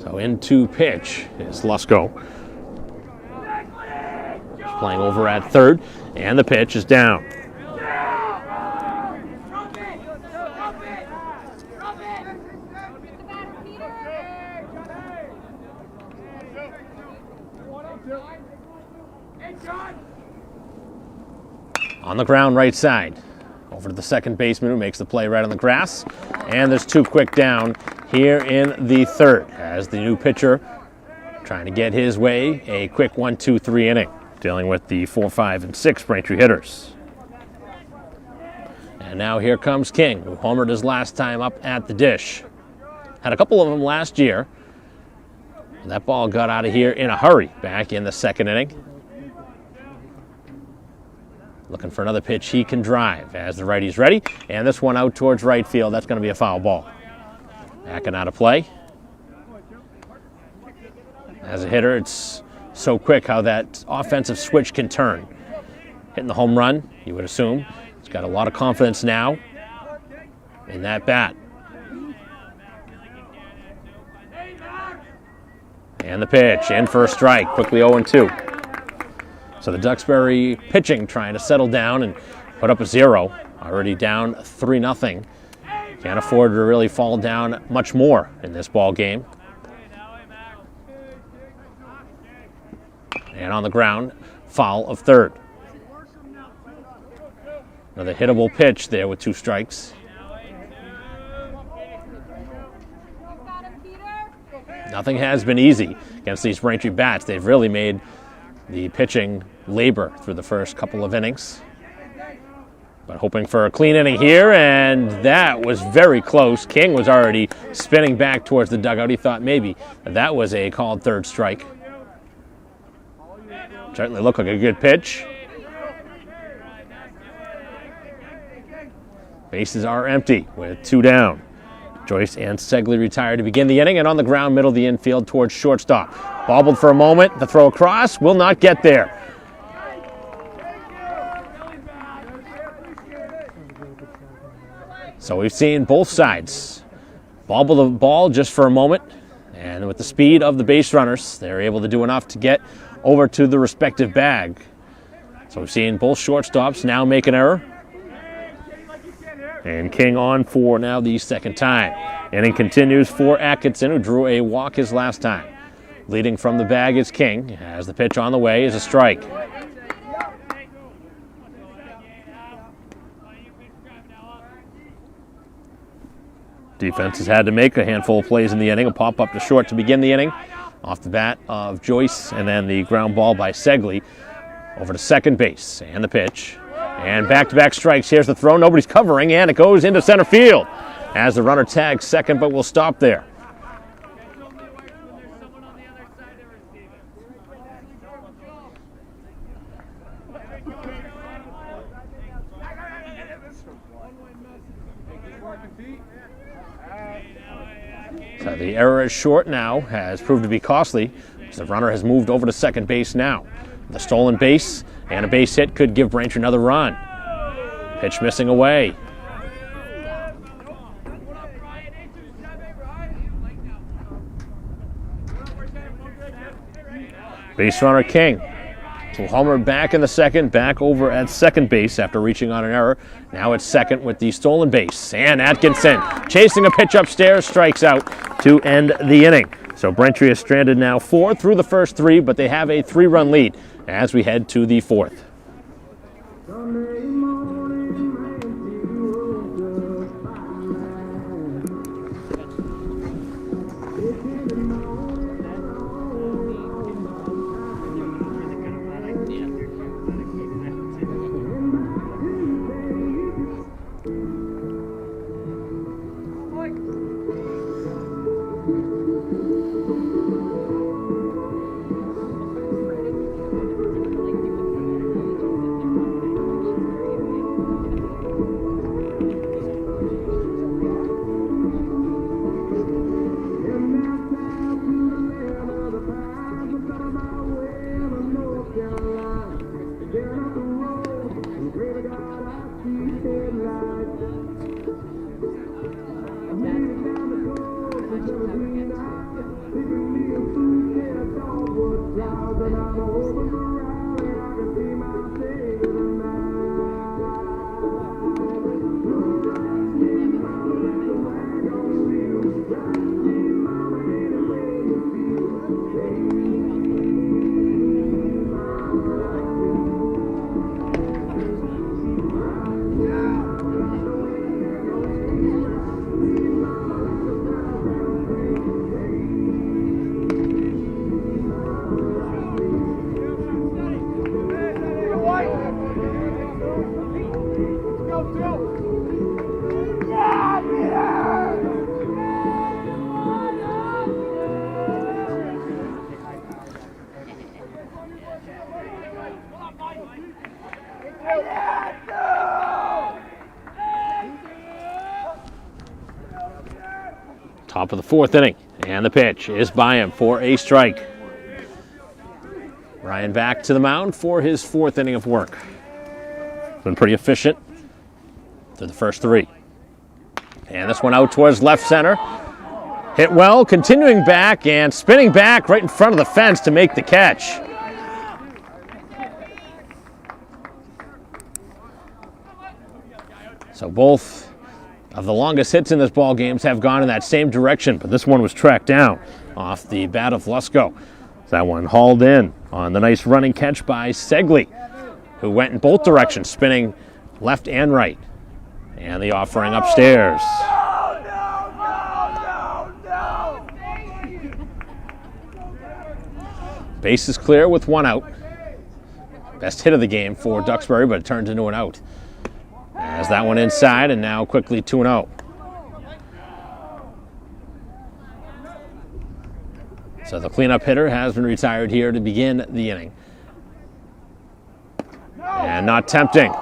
So into pitch is Lusko. He's playing over at third, and the pitch is down. On the ground right side. Over to the second baseman who makes the play right on the grass. And there's 2 quick down here in the third as the new pitcher trying to get his way. A quick 1-2-3 inning dealing with the 4, 5, and 6 Braintree hitters. And now here comes King, who homered his last time up at the dish. Had a couple of them last year. That ball got out of here in a hurry back in the second inning. Looking for another pitch he can drive as the righty's ready. And this one out towards right field. That's going to be a foul ball. Backing out of play. As a hitter, it's so quick how that offensive switch can turn. Hitting the home run, you would assume. He's got a lot of confidence now in that bat. And the pitch, in for a strike, quickly 0-2. So the Duxbury pitching trying to settle down and put up a 0. Already down 3-0. Can't afford to really fall down much more in this ball game. And on the ground, foul of third. Another hittable pitch there with 2 strikes. Nothing has been easy against these Braintree bats. They've really made the pitching labor through the first couple of innings. But hoping for a clean inning here, and that was very close. King was already spinning back towards the dugout. He thought maybe that was a called third strike. Certainly looked like a good pitch. Bases are empty with 2 down. Joyce and Segley retired to begin the inning, and on the ground, middle of the infield towards shortstop. Bobbled for a moment. The throw across will not get there. So we've seen both sides bobble the ball just for a moment, and with the speed of the base runners, they're able to do enough to get over to the respective bag. So we've seen both shortstops now make an error. And King on for now the second time. Inning continues for Atkinson, who drew a walk his last time. Leading from the bag is King, as the pitch on the way is a strike. Defense has had to make a handful of plays in the inning. A pop up to short to begin the inning. Off the bat of Joyce, and then the ground ball by Segley over to second base. And the pitch. And back-to-back strikes. Here's the throw. Nobody's covering, and it goes into center field as the runner tags second, but will stop there. So the error is short now, has proved to be costly. The runner has moved over to second base now. The stolen base and a base hit could give Braintree another run. Pitch missing away. Base runner King. So Homer back in the second, back over at second base after reaching on an error. Now it's second with the stolen base. And Atkinson chasing a pitch upstairs, strikes out to end the inning. So Braintree is stranded now 4 through the first 3, but they have a 3-run lead as we head to the 4th. Top of the fourth inning, and the pitch is by him for a strike. Ryan back to the mound for his fourth inning of work. Been pretty efficient through the first three. And this one out towards left center. Hit well, continuing back and spinning back right in front of the fence to make the catch. So both of the longest hits in this ball games have gone in that same direction, but this one was tracked down off the bat of Lusko. That one hauled in on the nice running catch by Segley, who went in both directions, spinning left and right. And the offering upstairs. Base is clear with one out. Best hit of the game for Duxbury, but it turns into an out. As that one inside, and now quickly 2-0. So the cleanup hitter has been retired here to begin the inning. And not tempting.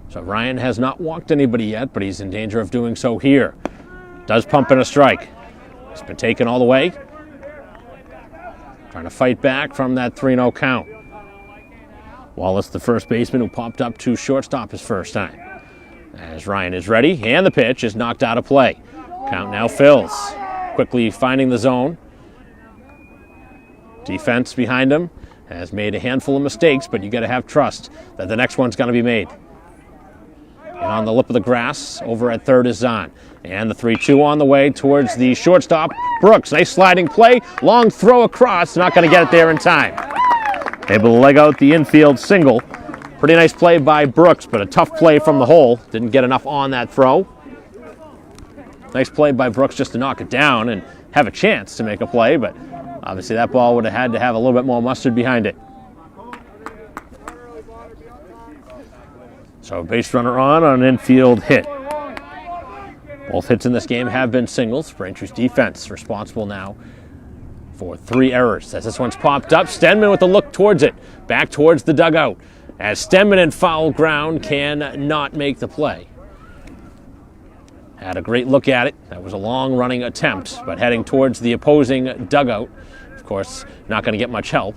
So Ryan has not walked anybody yet, but he's in danger of doing so here. Does pump in a strike. It's been taken all the way. Trying to fight back from that 3-0 count. Wallace, the first baseman, who popped up to shortstop his first time. As Ryan is ready, and the pitch is knocked out of play. Count now fills. Quickly finding the zone. Defense behind him has made a handful of mistakes, but you got to have trust that the next one's going to be made. And on the lip of the grass, over at third is Zahn. And the 3-2 on the way towards the shortstop. Brooks, nice sliding play. Long throw across. Not going to get it there in time. Able to leg out the infield single. Pretty nice play by Brooks, but a tough play from the hole. Didn't get enough on that throw. Nice play by Brooks just to knock it down and have a chance to make a play, but obviously that ball would have had to have a little bit more mustard behind it. So base runner on an infield hit. Both hits in this game have been singles. Braintree's defense responsible now for 3 errors. As this one's popped up, Stenman with a look towards it. Back towards the dugout. As Stenman in foul ground can not make the play. Had a great look at it. That was a long running attempt, but heading towards the opposing dugout. Of course, not going to get much help.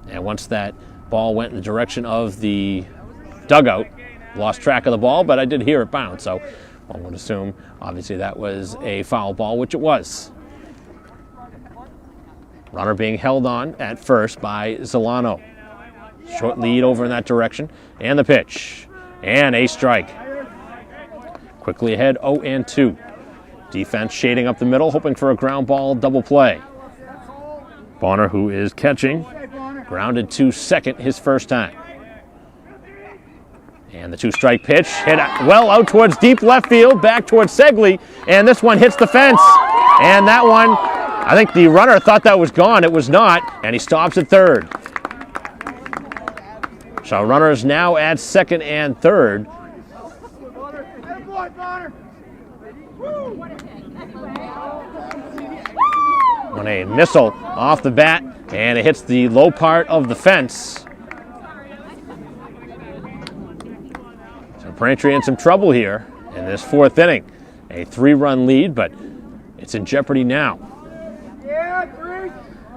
And once that ball went in the direction of the dugout, lost track of the ball, but I did hear it bounce, so one would assume obviously that was a foul ball, which it was. Runner being held on at first by Zolano. Short lead over in that direction, and the pitch, and a strike. Quickly ahead, 0-2. Defense shading up the middle, hoping for a ground ball double play. Bonner, who is catching, grounded to second his first time. And the 2-strike pitch hit well out towards deep left field, back towards Segley, and this one hits the fence. And that one, I think the runner thought that was gone. It was not, and he stops at third. So runners now at second and third. When a missile off the bat, and it hits the low part of the fence. So Braintree in some trouble here in this fourth inning. A 3-run lead, but it's in jeopardy now.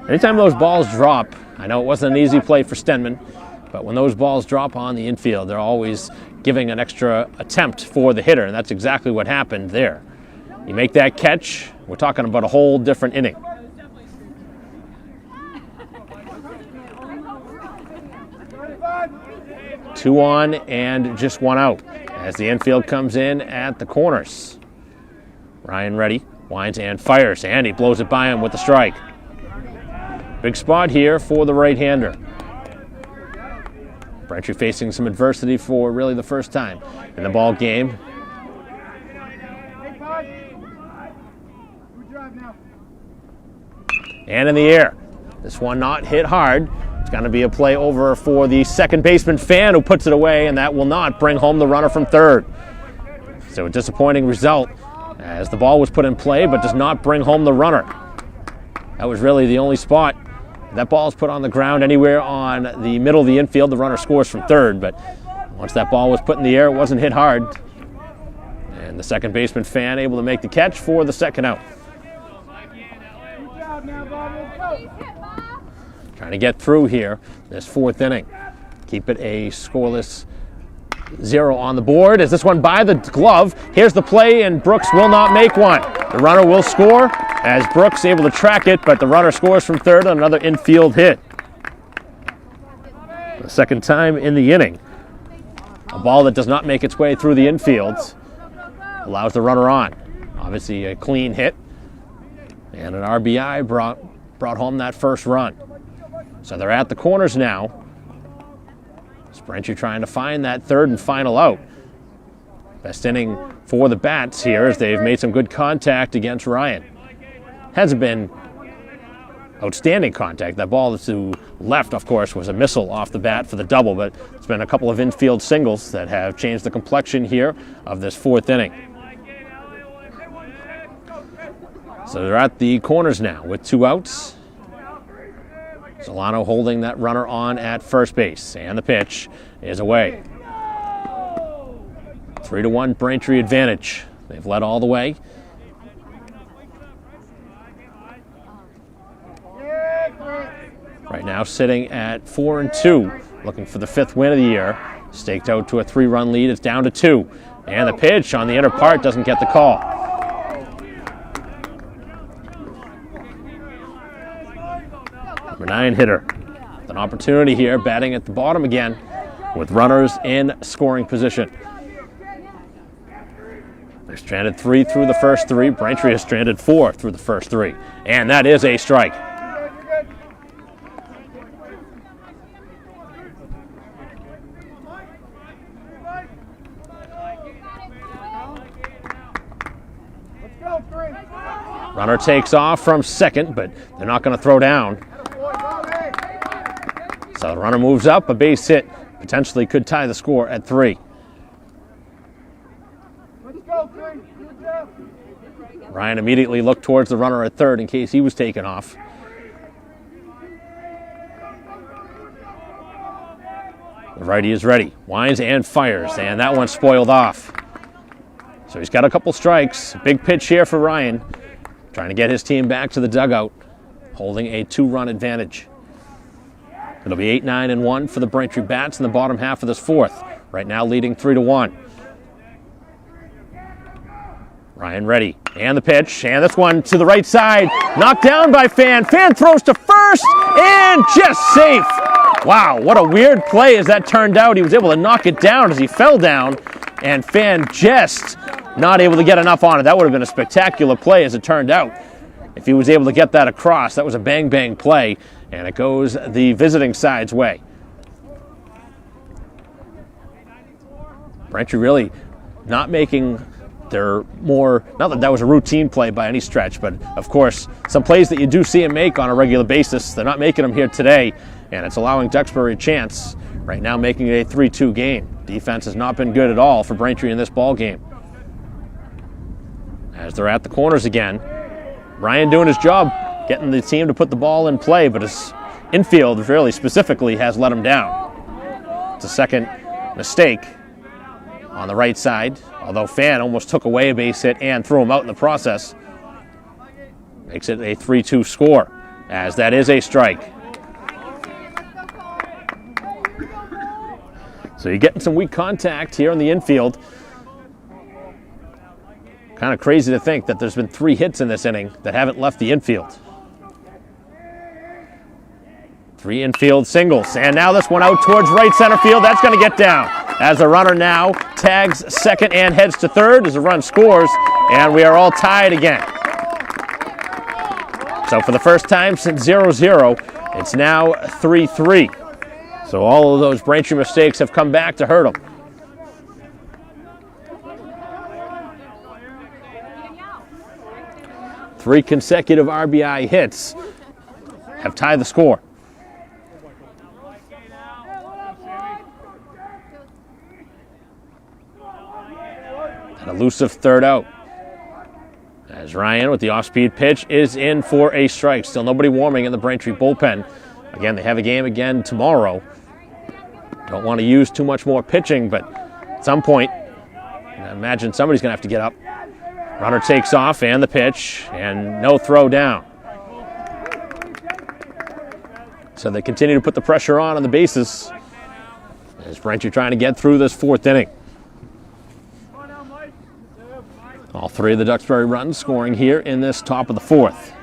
Anytime those balls drop, I know it wasn't an easy play for Stenman, but when those balls drop on the infield, they're always giving an extra attempt for the hitter, and that's exactly what happened there. You make that catch, we're talking about a whole different inning. Two on and just one out as the infield comes in at the corners. Ryan ready, winds and fires, and he blows it by him with the strike. Big spot here for the right-hander. Braintree facing some adversity for really the first time in the ball game. And in the air. This one not hit hard. It's going to be a play over for the second baseman Fan, who puts it away, and that will not bring home the runner from third. So a disappointing result as the ball was put in play, but does not bring home the runner. That was really the only spot That ball is put on the ground anywhere on the middle of the infield. The runner scores from third, but once that ball was put in the air, it wasn't hit hard. And the second baseman Fan able to make the catch for the second out. Trying to get through here this fourth inning. Keep it a scoreless 0 on the board as this one by the glove. Here's the play, and Brooks will not make one. The runner will score as Brooks able to track it, but the runner scores from third on another infield hit. The second time in the inning. A ball that does not make its way through the infield allows the runner on. Obviously a clean hit, and an RBI brought home that first run. So they're at the corners now. Braintree trying to find that third and final out. Best inning for the Bats here as they've made some good contact against Ryan. Hasn't been outstanding contact. That ball to left, of course, was a missile off the bat for the double, but it's been a couple of infield singles that have changed the complexion here of this fourth inning. So they're at the corners now with 2 outs. Solano holding that runner on at first base, and the pitch is away. 3-1 Braintree advantage. They've led all the way. Right now sitting at 4-2, looking for the 5th win of the year. Staked out to a 3-run lead. It's down to 2. And the pitch on the inner part doesn't get the call. Number 9 hitter. An opportunity here, batting at the bottom again with runners in scoring position. They've stranded 3 through the first 3. Braintree has stranded 4 through the first 3. And that is a strike. Runner takes off from second, but they're not going to throw down. So the runner moves up, a base hit potentially could tie the score at 3. Ryan immediately looked towards the runner at third in case he was taken off. The righty is ready, winds and fires, and that one spoiled off. So he's got a couple strikes. Big pitch here for Ryan, trying to get his team back to the dugout, holding a 2-run advantage. It'll be 8-9-1 for the Braintree Bats in the bottom half of this fourth. Right now leading 3-1. Ryan ready, and the pitch, and this one to the right side, knocked down by Fan. Fan throws to first, and just safe. Wow, what a weird play as that turned out. He was able to knock it down as he fell down, and Fan just not able to get enough on it. That would have been a spectacular play as it turned out. If he was able to get that across, that was a bang-bang play, and it goes the visiting side's way. Braintree really not making their more, not that that was a routine play by any stretch, but of course, some plays that you do see him make on a regular basis, they're not making them here today, and it's allowing Duxbury a chance. Right now making it a 3-2 game. Defense has not been good at all for Braintree in this ball game. As they're at the corners again, Ryan doing his job, getting the team to put the ball in play, but his infield really specifically has let him down. It's a second mistake on the right side, although Fan almost took away a base hit and threw him out in the process. Makes it a 3-2 score, as that is a strike. So you're getting some weak contact here in the infield. Kind of crazy to think that there's been 3 hits in this inning that haven't left the infield. 3 infield singles, and now this one out towards right center field. That's going to get down as the runner now tags second and heads to third as the run scores, and we are all tied again. So for the first time since 0-0, it's now 3-3. So all of those Braintree mistakes have come back to hurt them. Three consecutive RBI hits have tied the score. An elusive third out. As Ryan with the off-speed pitch is in for a strike. Still nobody warming in the Braintree bullpen. Again, they have a game again tomorrow. Don't want to use too much more pitching, but at some point, I imagine somebody's going to have to get up. Runner takes off and the pitch, and no throw down. So they continue to put the pressure on the bases as Braintree trying to get through this fourth inning. All three of the Duxbury runs scoring here in this top of the fourth.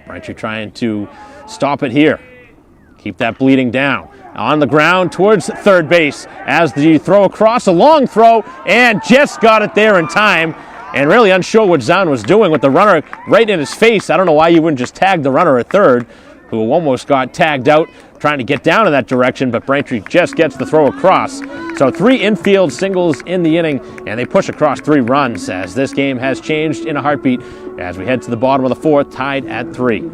Braintree trying to stop it here. Keep that bleeding down. On the ground towards third base as the throw across, a long throw, and just got it there in time. And really unsure what Zahn was doing with the runner right in his face. I don't know why you wouldn't just tag the runner at third, who almost got tagged out trying to get down in that direction, but Braintree just gets the throw across. So 3 infield singles in the inning, and they push across 3 runs as this game has changed in a heartbeat as we head to the bottom of the fourth, tied at 3.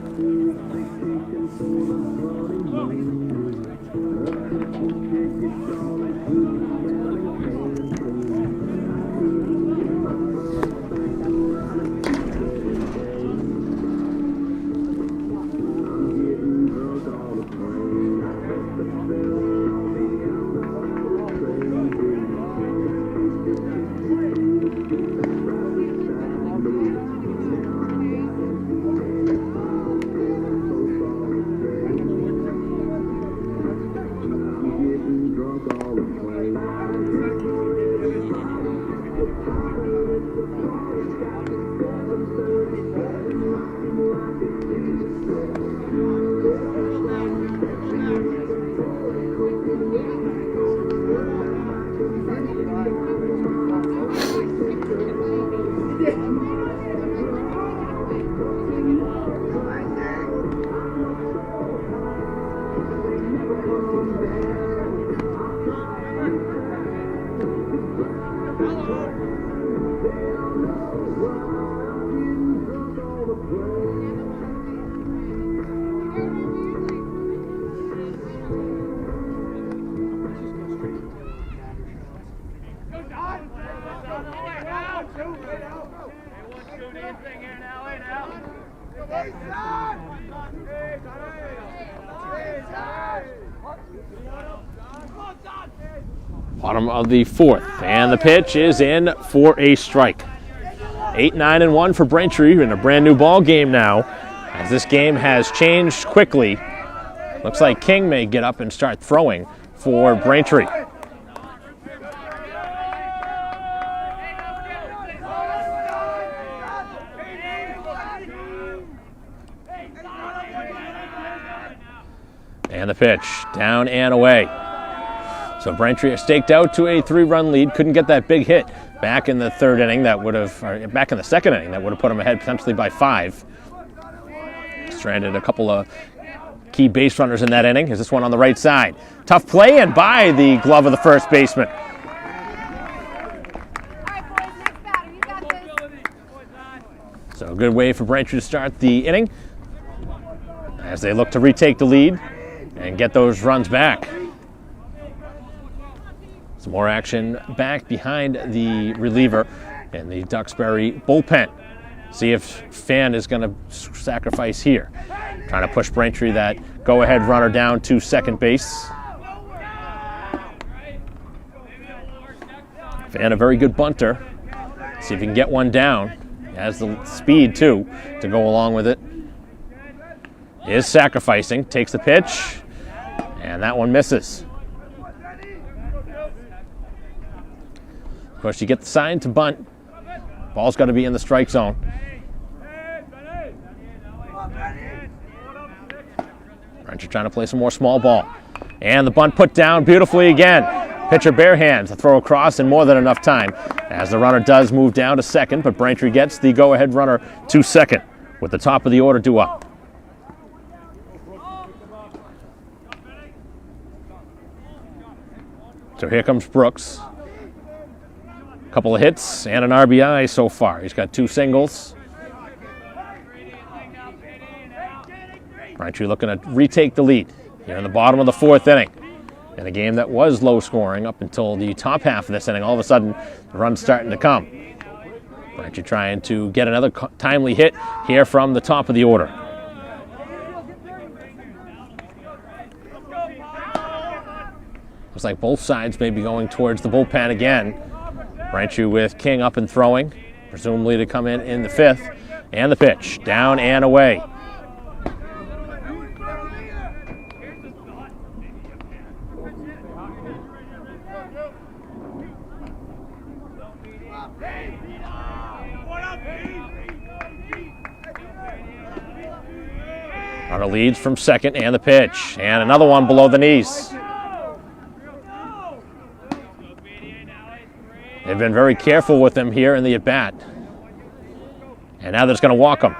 Bottom of the fourth, and the pitch is in for a strike. 8-9-1 for Braintree in a brand new ball game now, as this game has changed quickly. Looks like King may get up and start throwing for Braintree. And the pitch, down and away. So Braintree are staked out to a 3-run lead. Couldn't get that big hit back in the third inning. That would have, or back in the second inning, that would have put them ahead potentially by 5. Stranded a couple of key base runners in that inning. Is this one on the right side? Tough play and by the glove of the first baseman. So a good way for Braintree to start the inning as they look to retake the lead and get those runs back. Some more action back behind the reliever in the Duxbury bullpen. See if Fan is going to sacrifice here. Trying to push Braintree, that go-ahead runner, down to second base. Fan, a very good bunter. See if he can get one down. He has the speed, too, to go along with it. Is sacrificing, takes the pitch, and that one misses. Of course, you get the sign to bunt. Ball's got to be in the strike zone. Braintree trying to play some more small ball. And the bunt put down beautifully again. Pitcher bare hands, a throw across in more than enough time as the runner does move down to second, but Braintree gets the go-ahead runner to second with the top of the order due up. So here comes Brooks. Couple of hits and an RBI so far. He's got 2 singles. Braintree looking to retake the lead here in the bottom of the fourth inning. In a game that was low scoring up until the top half of this inning, all of a sudden the run's starting to come. Braintree trying to get another timely hit here from the top of the order. Looks like both sides may be going towards the bullpen again. Braintree with King up and throwing, presumably to come in the fifth. And the pitch, down and away. Runner leads from second, and the pitch. And another one below the knees. They've been very careful with him here in the at-bat. And now they're just going to walk him.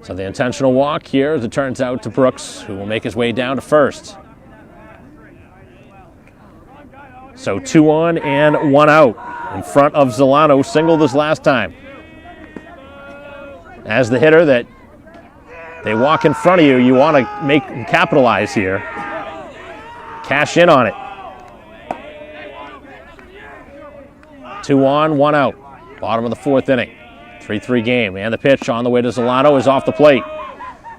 So the intentional walk here, as it turns out, to Brooks, who will make his way down to first. So 2 on and 1 out in front of Zolano, singled this last time. As the hitter that they walk in front of you, you want to capitalize here. Cash in on it. 2 on, 1 out. Bottom of the 4th inning. 3-3 game. And the pitch on the way to Zolano is off the plate.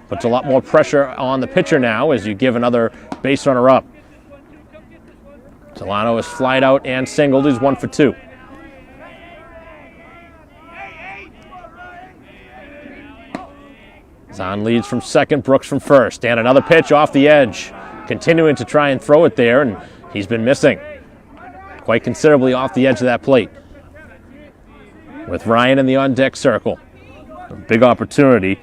Puts a lot more pressure on the pitcher now as you give another base runner up. Zolano is flied out and singled. He's 1 for 2. Zahn leads from second, Brooks from first. And another pitch off the edge. Continuing to try and throw it there, and he's been missing quite considerably off the edge of that plate. With Ryan in the on-deck circle. A big opportunity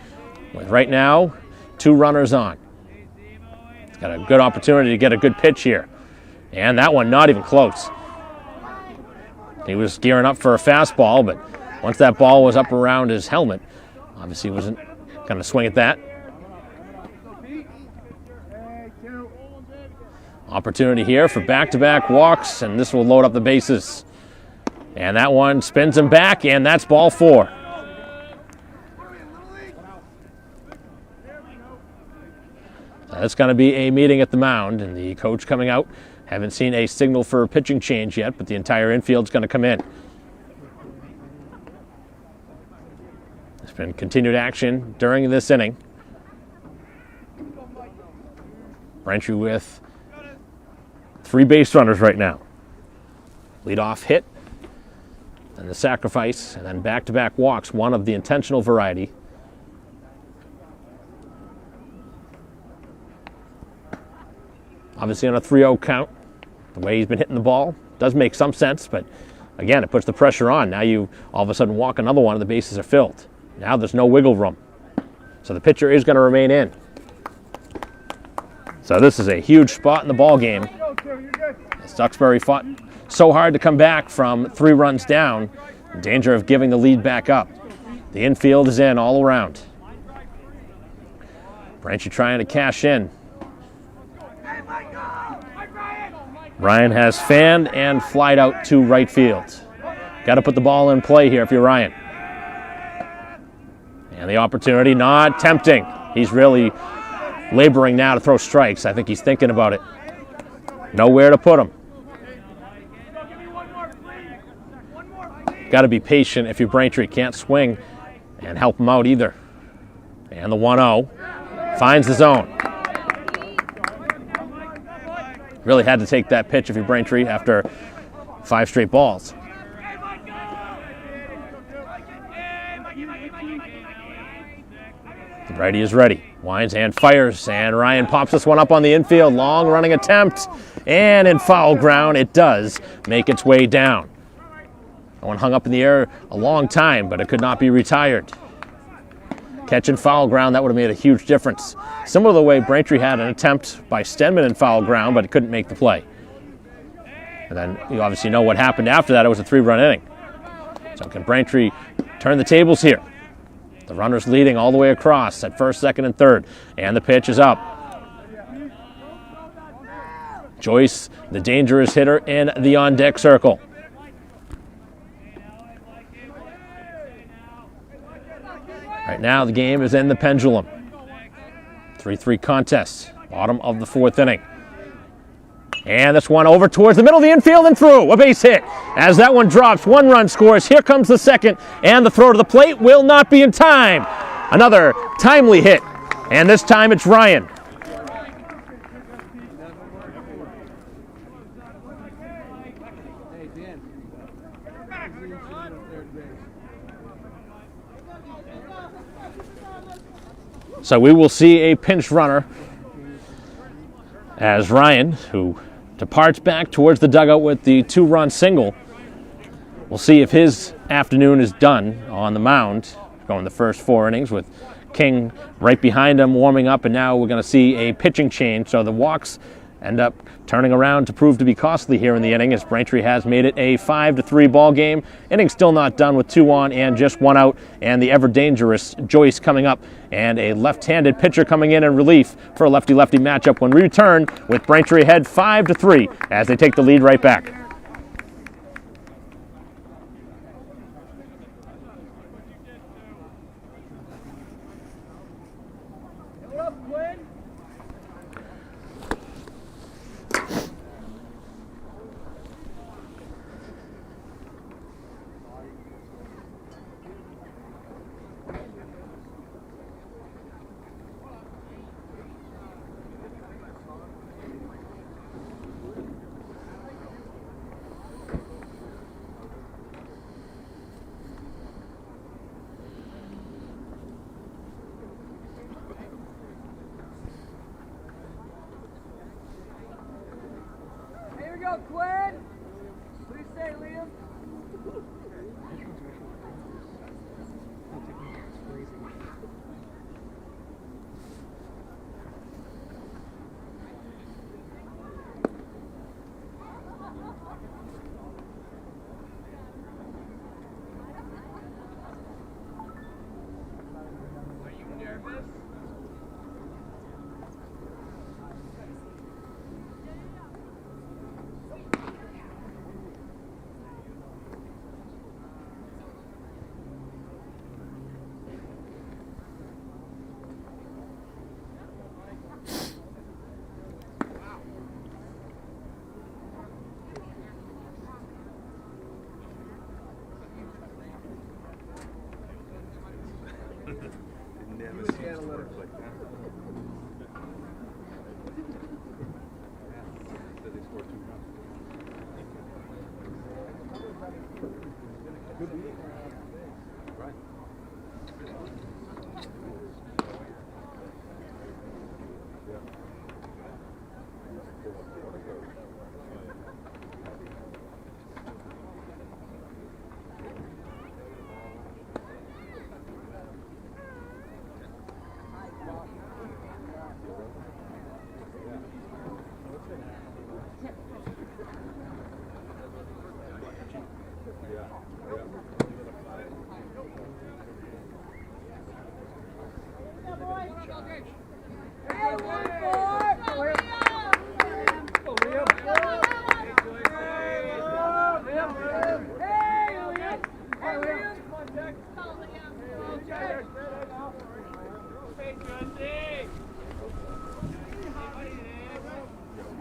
with right now 2 runners on. He's got a good opportunity to get a good pitch here. And that one not even close. He was gearing up for a fastball, but once that ball was up around his helmet, obviously he wasn't going to swing at that. Opportunity here for back-to-back walks, and this will load up the bases. And that one spins him back, and that's ball 4. That's going to be a meeting at the mound, and the coach coming out. Haven't seen a signal for a pitching change yet, but the entire infield's going to come in. There's been continued action during this inning. Braintree with 3 base runners right now. Leadoff hit, and the sacrifice, and then back-to-back walks, one of the intentional variety. Obviously on a 3-0 count, the way he's been hitting the ball does make some sense, but again, it puts the pressure on. Now you all of a sudden walk another one and the bases are filled. Now there's no wiggle room. So the pitcher is going to remain in. So this is a huge spot in the ball game. Duxbury fought so hard to come back from 3 runs down, in danger of giving the lead back up. The infield is in all around. Braintree trying to cash in. Ryan has fanned and flied out to right field. Got to put the ball in play here if you're Ryan. And the opportunity not tempting. He's really laboring now to throw strikes. I think he's thinking about it. Nowhere to put him. Got to be patient if you're Braintree. Can't swing and help him out either. And the 1-0 finds the zone. Really had to take that pitch if you're Braintree after 5 straight balls. The righty is ready. Winds and fires, and Ryan pops this one up on the infield. Long running attempt, and in foul ground it does make its way down. That one hung up in the air a long time, but it could not be retired. Catch in foul ground, that would have made a huge difference. Similar to the way Braintree had an attempt by Stenman in foul ground, but it couldn't make the play. And then you obviously know what happened after that. It was a 3-run inning. So can Braintree turn the tables here? The runner's leading all the way across at first, second, and third. And the pitch is up. Joyce, the dangerous hitter in the on-deck circle. Right now, the game is in the pendulum. 3-3 contest, bottom of the 4th inning. And this one over towards the middle of the infield and through. A base hit. As that one drops, 1 run scores. Here comes the second, and the throw to the plate will not be in time. Another timely hit, and this time it's Ryan. So we will see a pinch runner as Ryan, who departs back towards the dugout with the 2-run single. We'll see if his afternoon is done on the mound, going the first 4 innings with King right behind him warming up, and now we're going to see a pitching change. So the walks end up turning around to prove to be costly here in the inning, as Braintree has made it a 5-3 ball game. Inning still not done with 2 on and just 1 out, and the ever dangerous Joyce coming up, and a left-handed pitcher coming in relief for a lefty-lefty matchup when we return with Braintree ahead 5-3 as they take the lead right back. Quinn! Please stay, Liam. Are you nervous? 2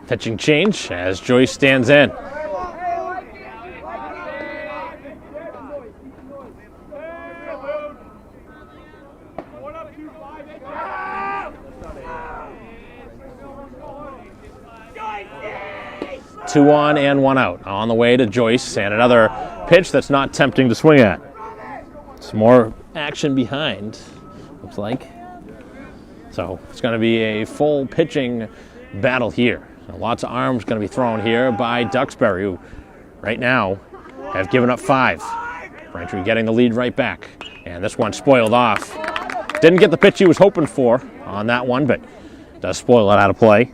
Pitching change as Joyce stands in. Two on and 1 out. On the way to Joyce, and another pitch that's not tempting to swing at. Some more action behind, looks like. So it's going to be a full pitching battle here. So lots of arms going to be thrown here by Duxbury, who right now have given up 5. Braintree getting the lead right back. And this one spoiled off. Didn't get the pitch he was hoping for on that one, but does spoil it out of play.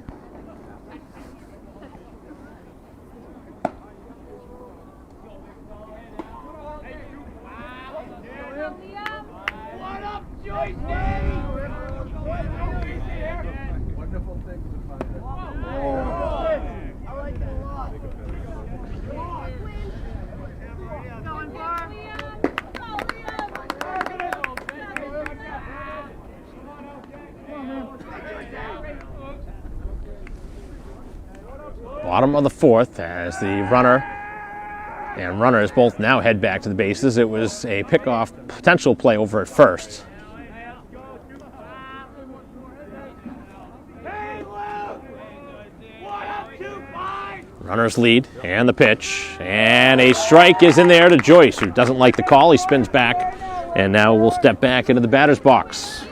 Bottom of the fourth as the runner and runners both now head back to the bases. It was a pickoff potential play over at first. Runners lead, and the pitch, and a strike is in there to Joyce, who doesn't like the call. He spins back, and now we'll step back into the batter's box.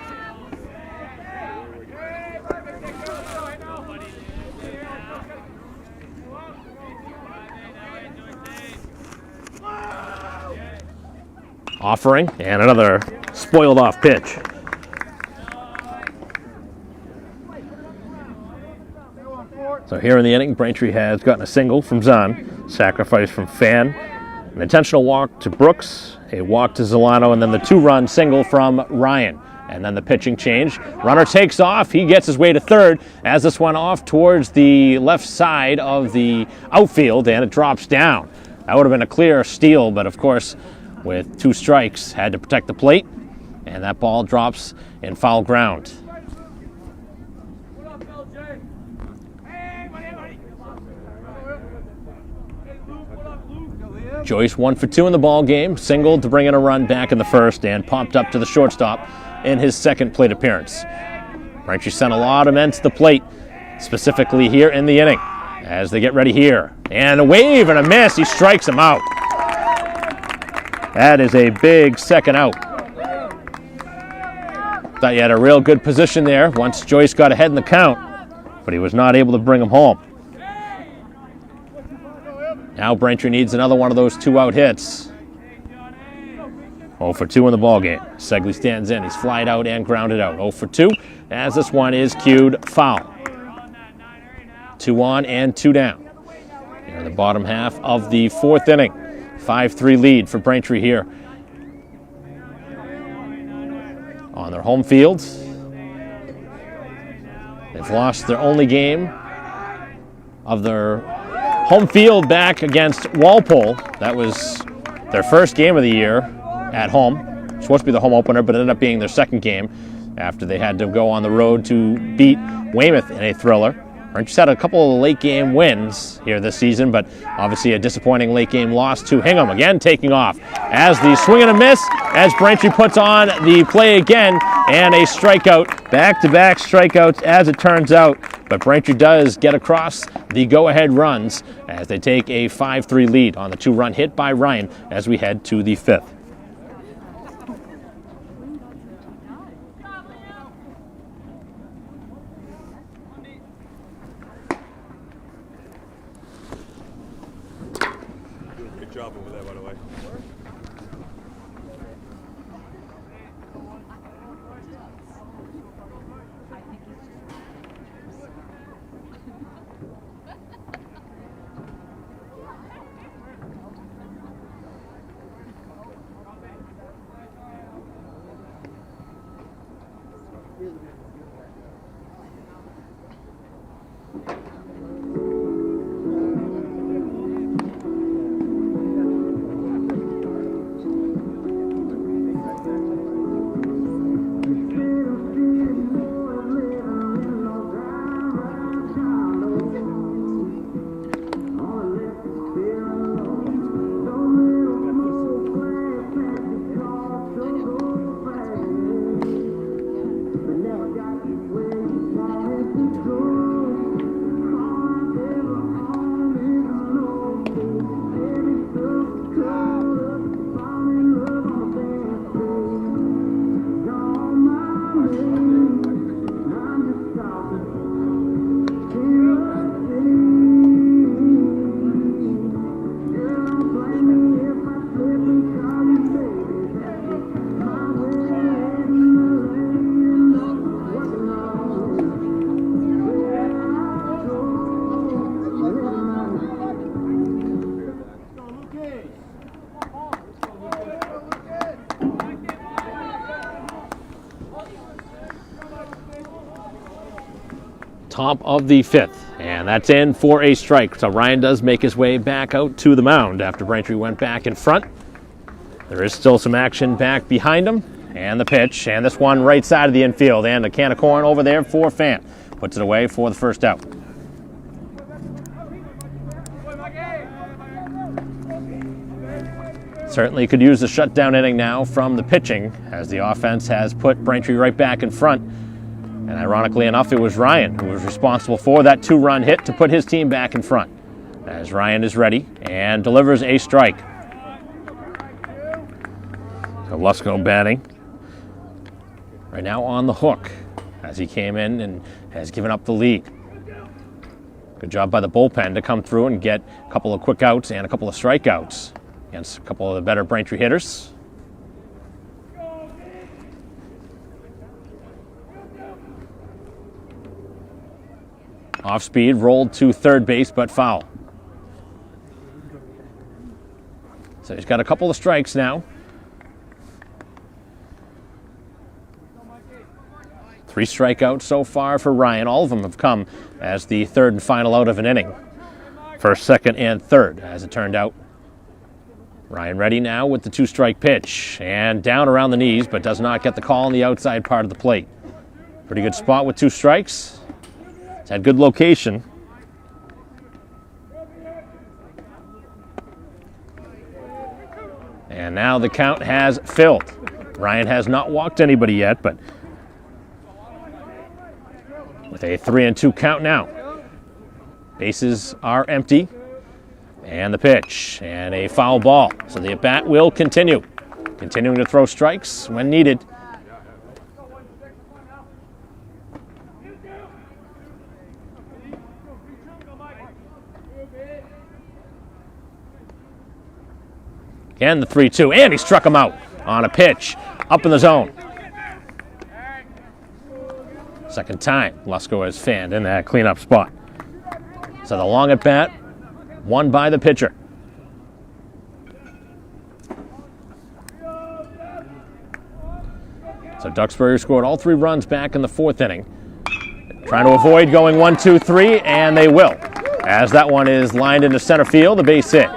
Offering, and another spoiled off pitch. So here in the inning, Braintree has gotten a single from Zahn, sacrifice from Fan, an intentional walk to Brooks, a walk to Zolano, and then the two-run single from Ryan. And then the pitching change. Runner takes off. He gets his way to third as this went off towards the left side of the outfield, and it drops down. That would have been a clear steal, but of course, with two strikes, had to protect the plate, and that ball drops in foul ground. Joyce 1 for 2 in the ball game, singled to bring in a run back in the first, and popped up to the shortstop in his second plate appearance. Braintree sent a lot of men to the plate, specifically here in the inning, as they get ready here. And a wave and a miss, he strikes him out. That is a big second out. Thought you had a real good position there once Joyce got ahead in the count, but he was not able to bring him home. Now Braintree needs another one of those two-out hits. 0 for 2 in the ballgame. Segley stands in. He's flied out and grounded out. 0 for 2 as this one is cued foul. 2 on and 2 down. Here in the bottom half of the fourth inning. 5-3 lead for Braintree here on their home field. They've lost their only game of their home field back against Walpole. That was their first game of the year at home. Supposed to be the home opener, but it ended up being their second game after they had to go on the road to beat Weymouth in a thriller. Braintree's had a couple of late game wins here this season, but obviously a disappointing late game loss to Hingham. Again taking off as the swing and a miss as Braintree puts on the play again, and a strikeout, back-to-back strikeouts as it turns out. But Braintree does get across the go-ahead runs as they take a 5-3 lead on the two-run hit by Ryan as we head to the fifth. Good job over there, by the way. Top of the fifth, and that's in for a strike. So Ryan does make his way back out to the mound after Braintree went back in front. There is still some action back behind him, and the pitch, and this one right side of the infield, and a can of corn over there for Fan. Puts it away for the first out. Certainly could use the shutdown inning now from the pitching, as the offense has put Braintree right back in front. And ironically enough, it was Ryan who was responsible for that 2-run hit to put his team back in front. As Ryan is ready and delivers a strike. So Lusko batting right now on the hook as he came in and has given up the lead. Good job by the bullpen to come through and get a couple of quick outs and a couple of strikeouts against a couple of the better Braintree hitters. Off speed, rolled to third base, but foul. So he's got a couple of strikes now. 3 strikeouts so far for Ryan. All of them have come as the third and final out of an inning. First, second, and third, as it turned out. Ryan ready now with the 2-strike pitch. And down around the knees, but does not get the call on the outside part of the plate. Pretty good spot with 2 strikes. It's had good location. And now the count has filled. Ryan has not walked anybody yet, but with a 3-2 count now. Bases are empty. And the pitch, and a foul ball. So the at-bat will continue. Continuing to throw strikes when needed. Again, the 3-2, and he struck him out on a pitch up in the zone. Second time Lusko has fanned in that cleanup spot. So the long at-bat won by the pitcher. So Duxbury scored all 3 runs back in the 4th inning. Trying to avoid going 1-2-3, and they will, as that one is lined into center field, a base hit.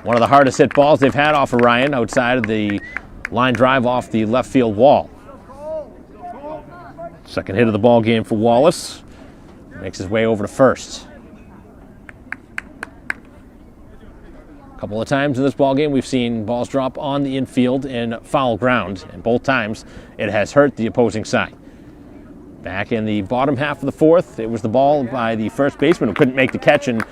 One of the hardest hit balls they've had off of Ryan outside of the line drive off the left field wall. Second hit of the ball game for Wallace. Makes his way over to first. A couple of times in this ballgame, we've seen balls drop on the infield in foul ground, and both times it has hurt the opposing side. Back in the bottom half of the 4th, it was the ball by the first baseman who couldn't make the catch in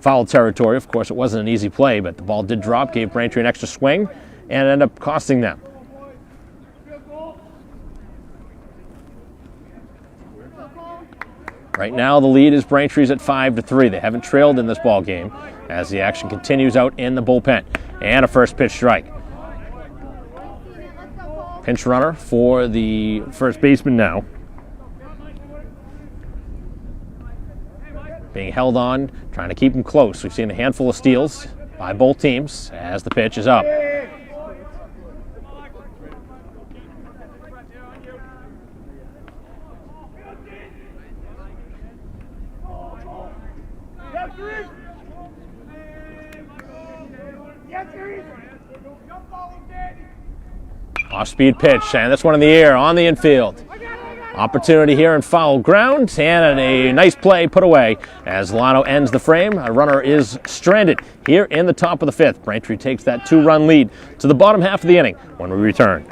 foul territory. Of course, it wasn't an easy play, but the ball did drop, gave Braintree an extra swing, and ended up costing them. Right now, the lead is Braintree's at 5-3. They haven't trailed in this ball game as the action continues out in the bullpen. And a first pitch strike. Pinch runner for the first baseman now. Being held on, trying to keep him close. We've seen a handful of steals by both teams as the pitch is up. Off-speed pitch, and this one in the air on the infield. Opportunity here in foul ground, and a nice play put away as Lano ends the frame. A runner is stranded here in the top of the 5th. Braintree takes that 2-run lead to the bottom half of the inning when we return.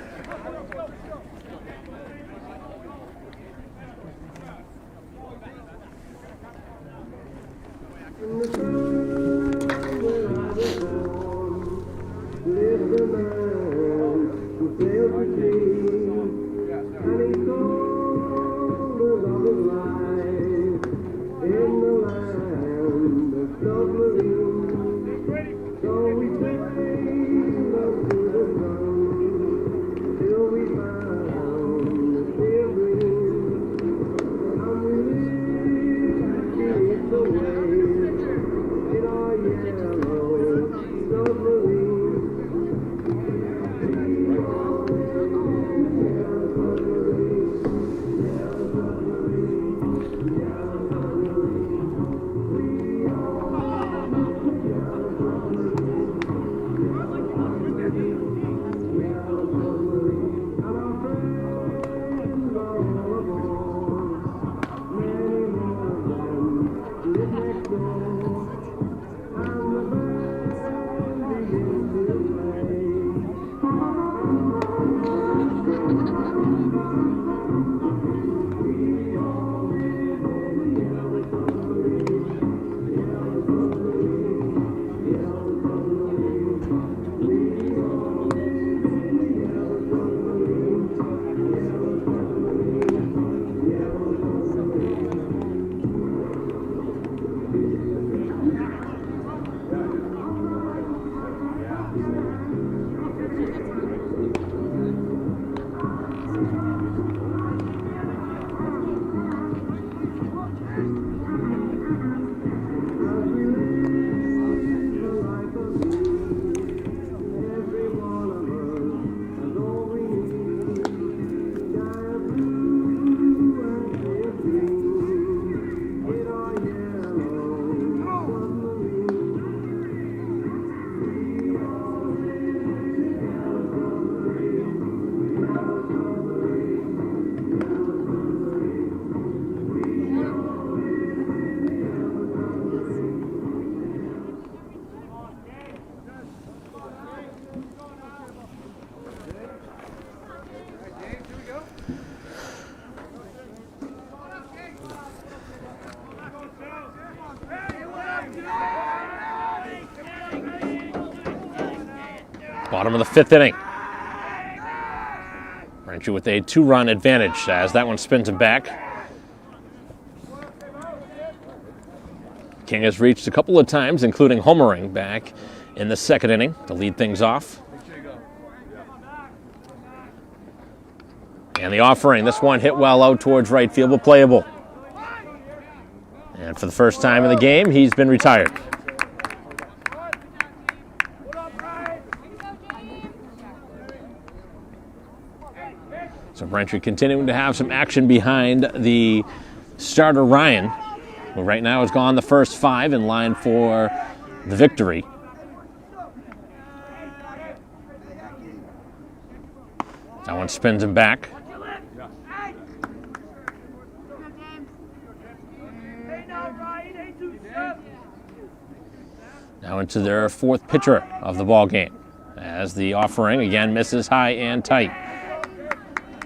Bottom of the 5th inning. Braintree with a 2-run advantage as that one spins him back. King has reached a couple of times, including homering back in the 2nd inning to lead things off. And the offering, this one hit well out towards right field, but playable. And for the first time in the game, he's been retired. So Braintree continuing to have some action behind the starter Ryan, who right now has gone the first 5 in line for the victory. That one spins him back. Now into their 4th pitcher of the ball game, as the offering again misses high and tight.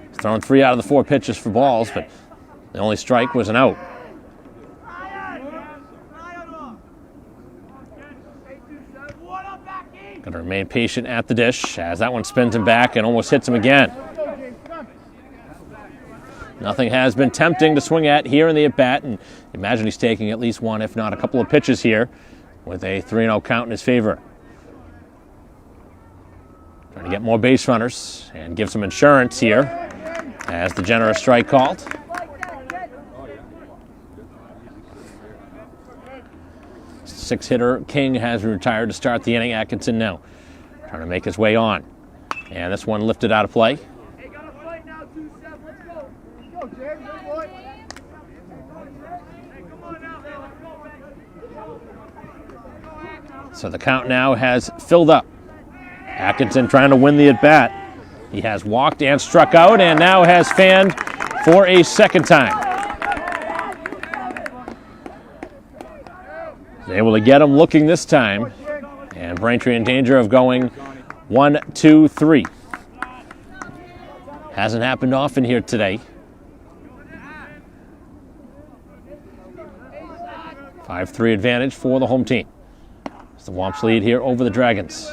He's thrown 3 out of the 4 pitches for balls, but the only strike was an out. Going to remain patient at the dish as that one spins him back and almost hits him again. Nothing has been tempting to swing at here in the at-bat, and imagine he's taking at least one, if not a couple of pitches here, with a 3-0 count in his favor. Trying to get more base runners and give some insurance here as the generous strike called. Six-hitter King has retired to start the inning. Atkinson now trying to make his way on. And this one lifted out of play. So the count now has filled up. Atkinson trying to win the at-bat. He has walked and struck out and now has fanned for a 2nd time. He's able to get him looking this time. And Braintree in danger of going 1-2-3. Hasn't happened often here today. 5-3 advantage for the home team. It's the Womps lead here over the Dragons.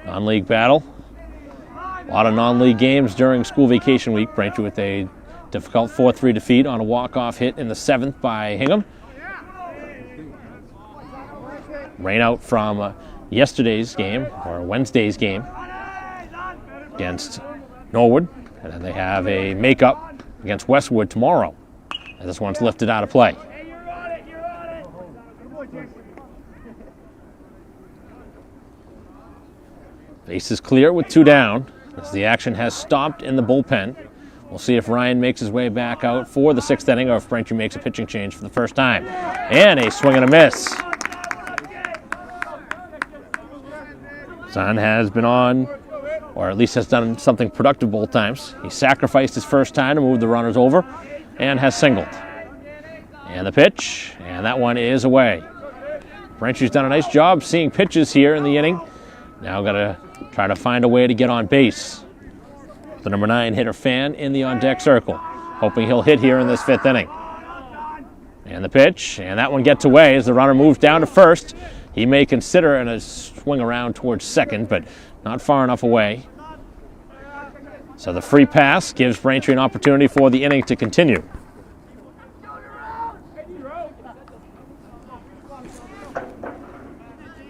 Non-league battle. A lot of non-league games during school vacation week. Braintree with a difficult 4-3 defeat on a walk-off hit in the 7th by Hingham. Rain out from yesterday's game, or Wednesday's game, against Norwood. And then they have a makeup against Westwood tomorrow. And this one's lifted out of play. Base is clear with 2 down as the action has stopped in the bullpen. We'll see if Ryan makes his way back out for the 6th inning or if Braintree makes a pitching change for the first time. And a swing and a miss. Son has been on, or at least has done something productive both times. He sacrificed his first time to move the runners over and has singled. And the pitch, and that one is away. Braintree's done a nice job seeing pitches here in the inning. Now got to try to find a way to get on base. The number 9 hitter Fan in the on-deck circle, hoping he'll hit here in this 5th inning. And the pitch, and that one gets away as the runner moves down to first. He may consider a swing around towards second, but not far enough away. So the free pass gives Braintree an opportunity for the inning to continue.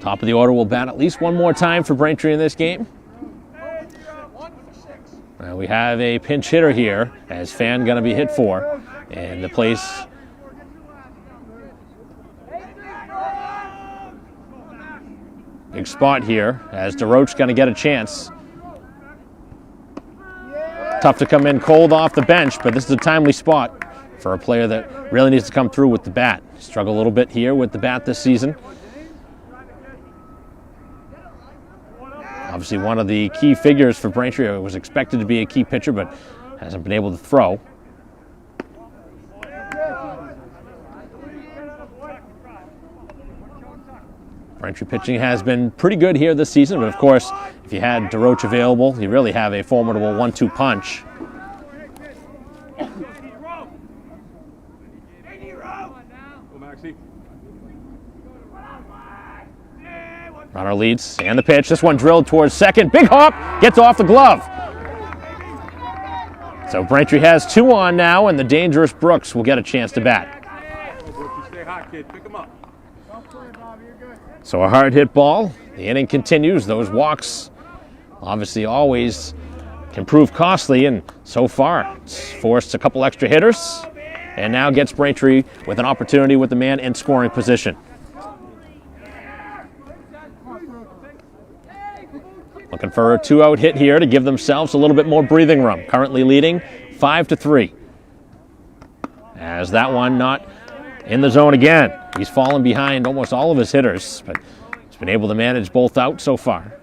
Top of the order will bat at least one more time for Braintree in this game. We have a pinch hitter here as Fan going to be hit for, and the place big spot here as DeRoche going to get a chance. Tough to come in cold off the bench, but this is a timely spot for a player that really needs to come through with the bat. Struggled a little bit here with the bat this season. Obviously one of the key figures for Braintree, was expected to be a key pitcher, but hasn't been able to throw. Braintree pitching has been pretty good here this season, but of course, if you had DeRoche available, you really have a formidable 1-2 punch. Runner leads, and the pitch. This one drilled towards second. Big hop, gets off the glove. So Braintree has 2 on now, and the dangerous Brooks will get a chance to bat. Stay hot, kid. Pick him up. So a hard hit ball. The inning continues. Those walks obviously always can prove costly, and so far it's forced a couple extra hitters, and now gets Braintree with an opportunity with the man in scoring position. Looking for a 2-out hit here to give themselves a little bit more breathing room. Currently leading 5-3. As that one not in the zone again. He's fallen behind almost all of his hitters, but he's been able to manage both out so far.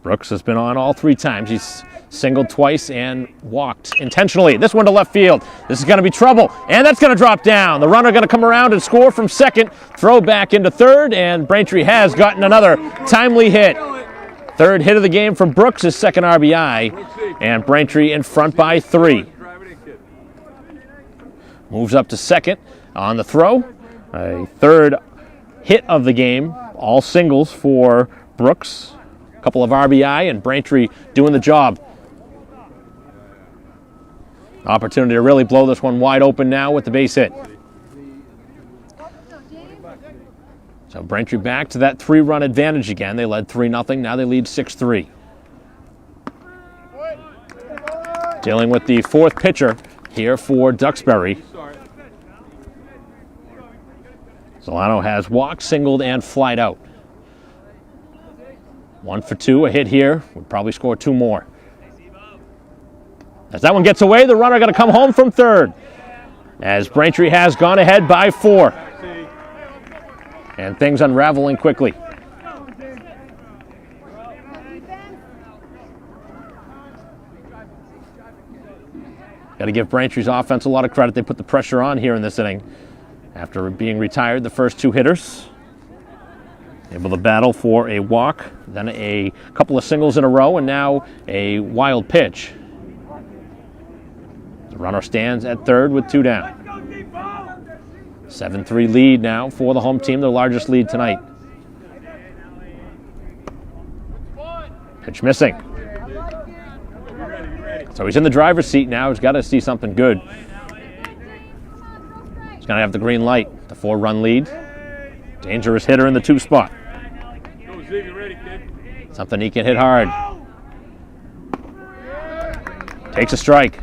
Brooks has been on all 3 times. He's singled twice and walked intentionally. This one to left field. This is going to be trouble, and that's going to drop down. The runner going to come around and score from second, throw back into third, and Braintree has gotten another timely hit. 3rd hit of the game from Brooks, his 2nd RBI, and Braintree in front by 3. Moves up to second on the throw. A 3rd hit of the game, all singles for Brooks. A couple of RBI, and Braintree doing the job. Opportunity to really blow this one wide open now with the base hit. So Braintree back to that 3-run advantage again. They led 3-0. Now they lead 6-3. Dealing with the 4th pitcher here for Duxbury. Solano has walked, singled, and flied out. 1 for 2, a hit here. Would probably score 2 more. As that one gets away, the runner going to come home from third. As Braintree has gone ahead by 4. And things unraveling quickly. Got to give Braintree's offense a lot of credit. They put the pressure on here in this inning. After being retired, the first 2 hitters. Able to battle for a walk, then a couple of singles in a row, and now a wild pitch. The runner stands at third with 2 down. 7-3 lead now for the home team, their largest lead tonight. Pitch missing. So he's in the driver's seat now. He's got to see something good. He's going to have the green light. The 4-run lead. Dangerous hitter in the 2 spot. Something he can hit hard. Takes a strike.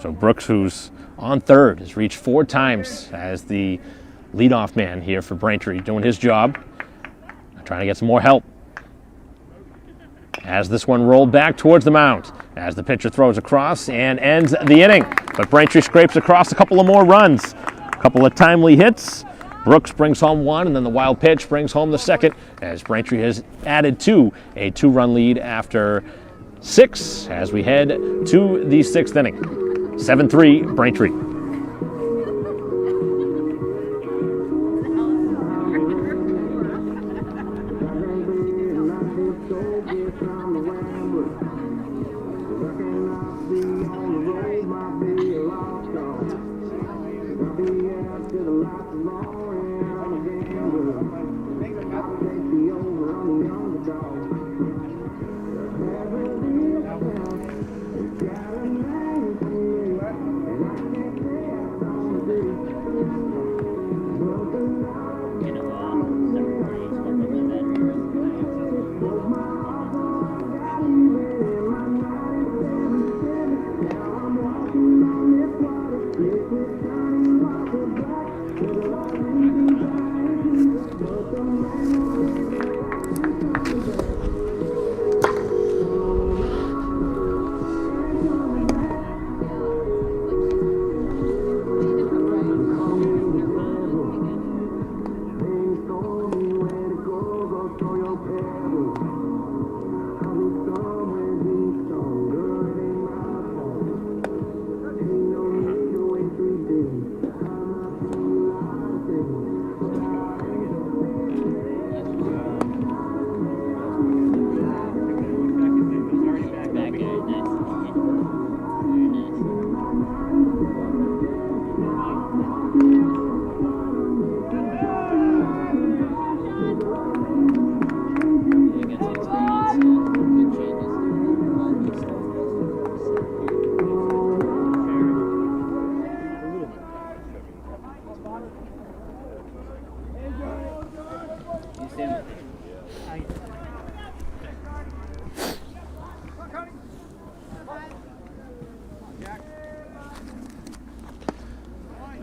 So Brooks, who's on third, has reached 4 times as the leadoff man here for Braintree, doing his job, trying to get some more help. As this one rolled back towards the mound, as the pitcher throws across and ends the inning. But Braintree scrapes across a couple of more runs, a couple of timely hits. Brooks brings home 1, and then the wild pitch brings home the 2nd, as Braintree has added to a 2-run lead after 6 as we head to the 6th inning. 7-3 Braintree.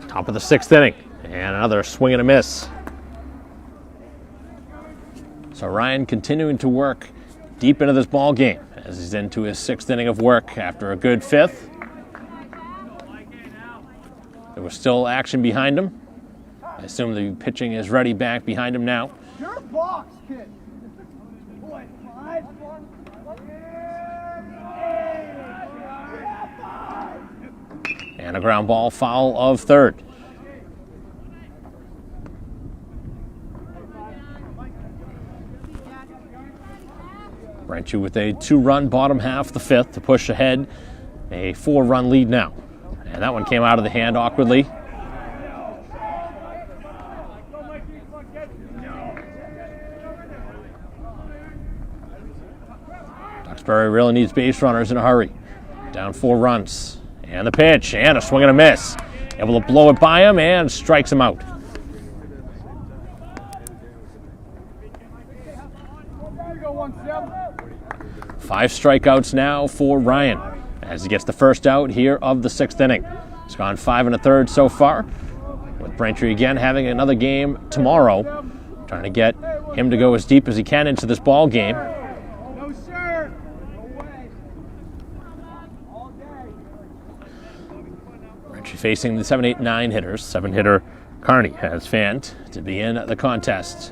Top of the 6th inning, and another swing and a miss. So Ryan continuing to work deep into this ball game as he's into his 6th inning of work after a good 5th. There was still action behind him. I assume the pitching is ready back behind him now. Your box, kid. Boy, 5. And a ground ball foul of 3rd. Braintree with a 2-run bottom half of the 5th to push ahead. A 4-run lead now. And that one came out of the hand awkwardly. Duxbury really needs base runners in a hurry. Down 4 runs. And the pitch, and a swing and a miss. Able to blow it by him and strikes him out. Five strikeouts now for Ryan as he gets the first out here of the 6th inning. He's gone 5 1/3 so far, with Braintree again having another game tomorrow, trying to get him to go as deep as he can into this ball game. No, sir. No way. All day. Braintree facing the 7, 8, 9 hitters. 7-hitter Carney has fanned to begin the contest.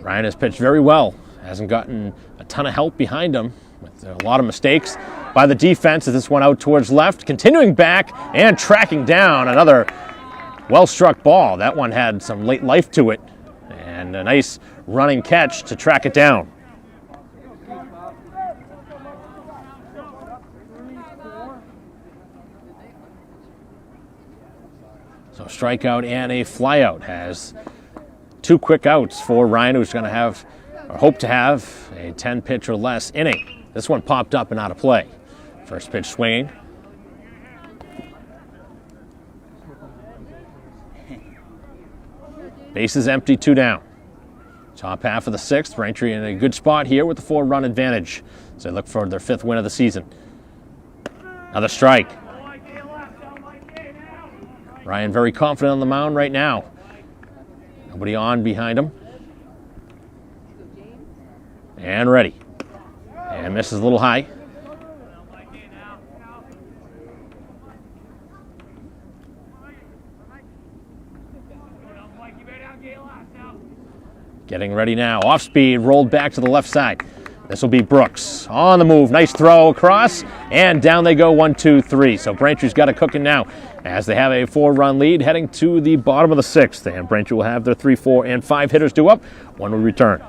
Ryan has pitched very well. Hasn't gotten a ton of help behind him with a lot of mistakes by the defense as this one out towards left. Continuing back and tracking down another well-struck ball. That one had some late life to it and a nice running catch to track it down. So strikeout and a flyout has 2 quick outs for Ryan, who's going to have, or hope to have, a 10-pitch or less inning. This one popped up and out of play. First pitch swinging. Bases empty, 2 down. Top half of the 6th. Braintree in a good spot here with the 4-run advantage as they look for their 5th win of the season. Another strike. Ryan very confident on the mound right now. Nobody on behind him. And ready. And misses a little high. Getting ready now. Off speed, rolled back to the left side. This will be Brooks on the move. Nice throw across, and down they go 1, 2, 3. So Braintree's got it cooking now as they have a 4-run lead heading to the bottom of the 6th. And Braintree will have their 3, 4, and 5 hitters due up. One will return.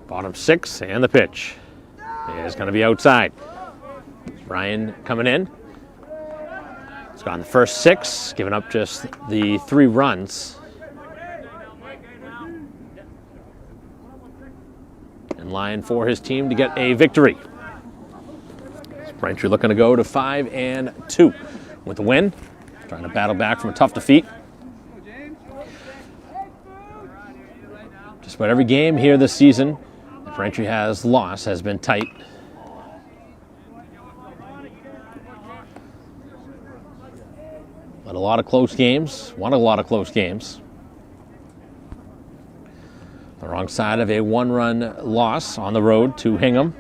Bottom 6 and the pitch. It's going to be outside. Ryan coming in. He's gone the first 6, giving up just the 3 runs. In line for his team to get a victory. Braintree looking to go to 5-2 with the win. Trying to battle back from a tough defeat. Just about every game here this season that Braintree has lost has been tight. But a lot of close games, won a lot of close games. The wrong side of a 1-run loss on the road to Hingham.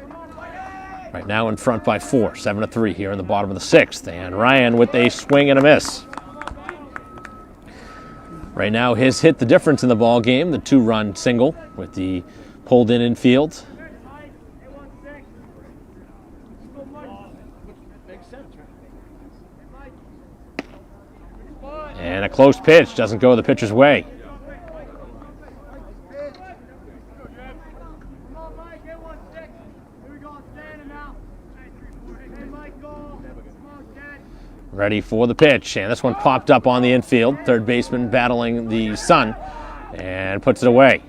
Right now in front by 4, 7-3 here in the bottom of the 6th. And Ryan with a swing and a miss. Right now his hit the difference in the ball game, the 2-run single with the pulled in infield. And a close pitch doesn't go the pitcher's way. Ready for the pitch, and this one popped up on the infield. Third baseman battling the sun and puts it away.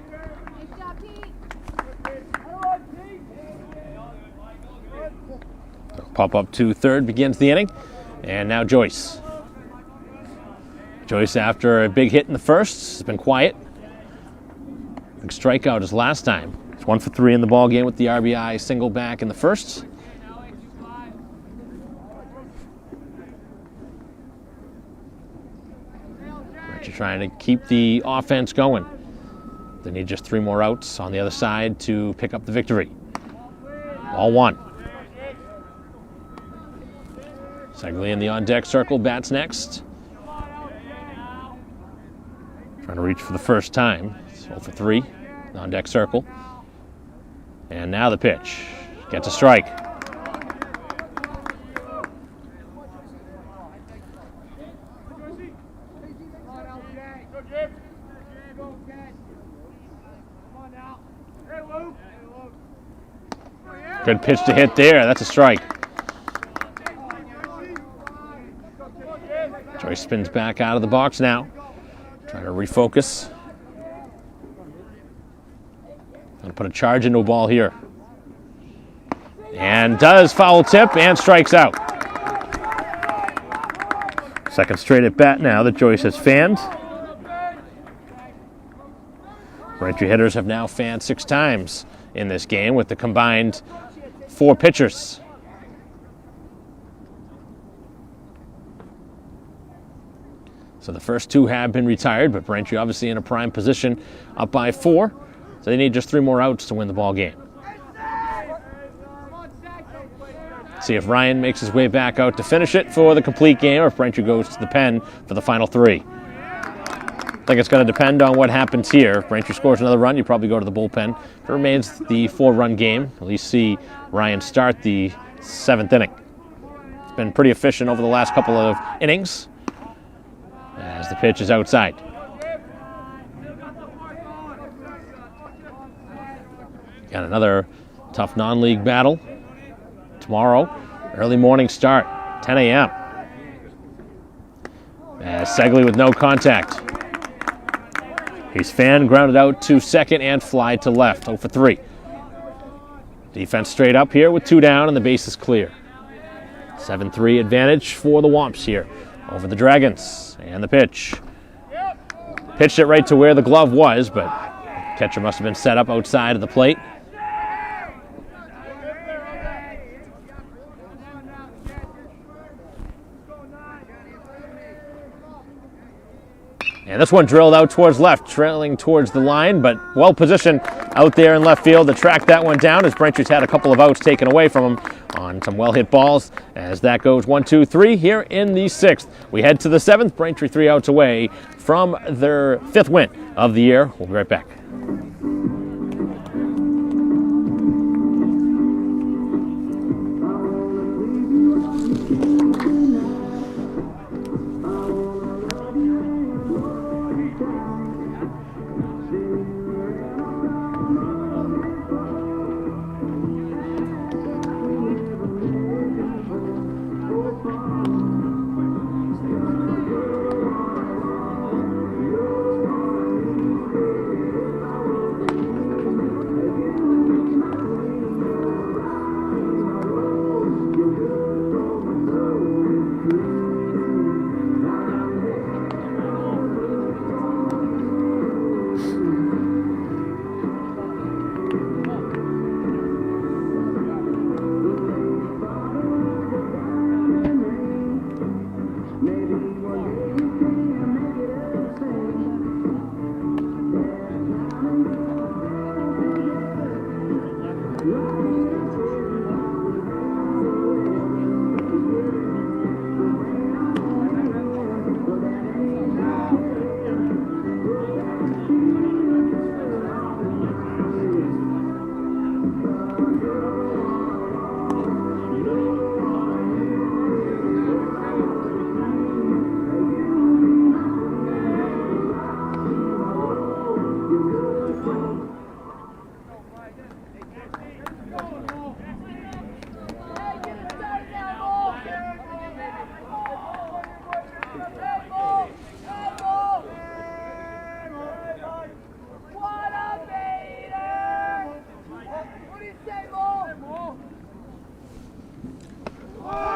Pop up to third begins the inning, and now Joyce. Joyce, after a big hit in the first, has been quiet. Big strikeout as last time. It's 1 for 3 in the ball game with the RBI single back in the first. Trying to keep the offense going. They need just 3 more outs on the other side to pick up the victory. All 1. Segley in the on-deck circle, bats next. Trying to reach for the first time. 0 for 3, on-deck circle. And now the pitch. Gets a strike. Good pitch to hit there. That's a strike. Joyce spins back out of the box now. Trying to refocus. Going to put a charge into a ball here. And does foul tip and strikes out. Second straight at bat now that Joyce has fanned. Braintree hitters have now fanned 6 times in this game with the combined 4 pitchers. So the first 2 have been retired, but Braintree obviously in a prime position, up by 4. So they need just 3 more outs to win the ball game. See if Ryan makes his way back out to finish it for the complete game, or if Braintree goes to the pen for the final 3. I think it's going to depend on what happens here. If Braintree scores another run, you probably go to the bullpen. If it remains the 4-run game, at least see Ryan start the 7th inning. It's been pretty efficient over the last couple of innings as the pitch is outside. Got another tough non-league battle tomorrow. Early morning start, 10 a.m. As Segley with no contact. He's fanned, grounded out to second, and fly to left. 0 for 3. Defense straight up here with 2 down, and the base is clear. 7-3 advantage for the Womps here over the Dragons. And the pitch. Pitched it right to where the glove was, but catcher must have been set up outside of the plate. And this one drilled out towards left, trailing towards the line, but well positioned out there in left field to track that one down as Braintree's had a couple of outs taken away from him on some well hit balls. As that goes 1, 2, 3 here in the 6th. We head to the 7th. Braintree 3 outs away from their 5th win of the year. We'll be right back.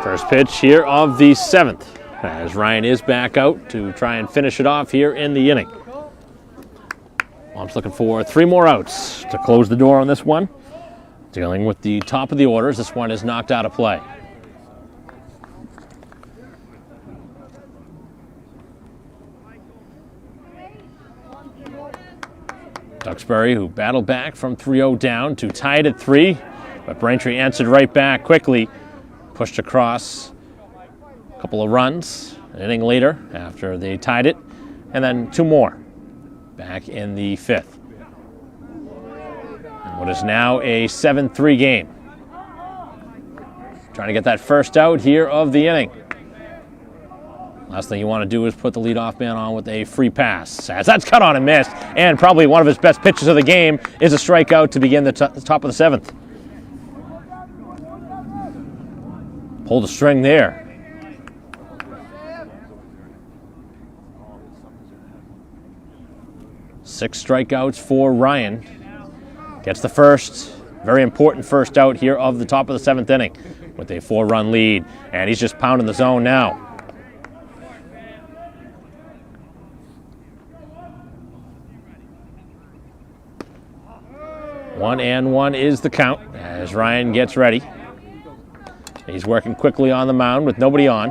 First pitch here of the 7th, as Ryan is back out to try and finish it off here in the inning. Mom's looking for 3 more outs to close the door on this one. Dealing with the top of the orders, this one is knocked out of play. Duxbury, who battled back from 3-0 down to tie it at 3, but Braintree answered right back quickly, pushed across a couple of runs an inning later after they tied it, and then 2 more back in the 5th. And what is now a 7-3 game. Trying to get that first out here of the inning. Last thing you want to do is put the leadoff man on with a free pass. As that's cut on and missed, and probably one of his best pitches of the game is a strikeout to begin the top of the 7th. Pulled a string there. 6 strikeouts for Ryan. Gets the first, very important first out here of the top of the 7th inning with a 4-run lead, and he's just pounding the zone now. One and one is the count as Ryan gets ready. He's working quickly on the mound with nobody on.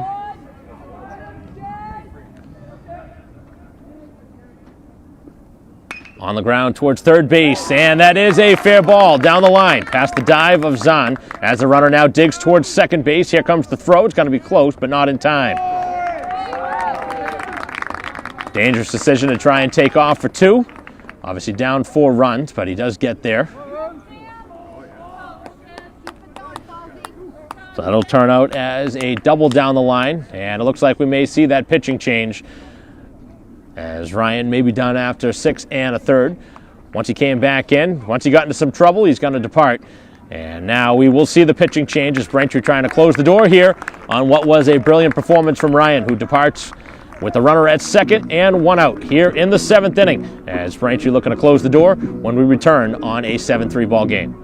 On the ground towards third base, and that is a fair ball down the line past the dive of Zahn as the runner now digs towards second base. Here comes the throw. It's going to be close, but not in time. Dangerous decision to try and take off for 2. Obviously down 4 runs, but he does get there. So that'll turn out as a double down the line, and it looks like we may see that pitching change as Ryan may be done after 6 1/3. Once he came back in, once he got into some trouble, he's going to depart. And now we will see the pitching change as Braintree trying to close the door here on what was a brilliant performance from Ryan, who departs with the runner at second and 1 out here in the 7th inning as Braintree looking to close the door when we return on a 7-3 ball game.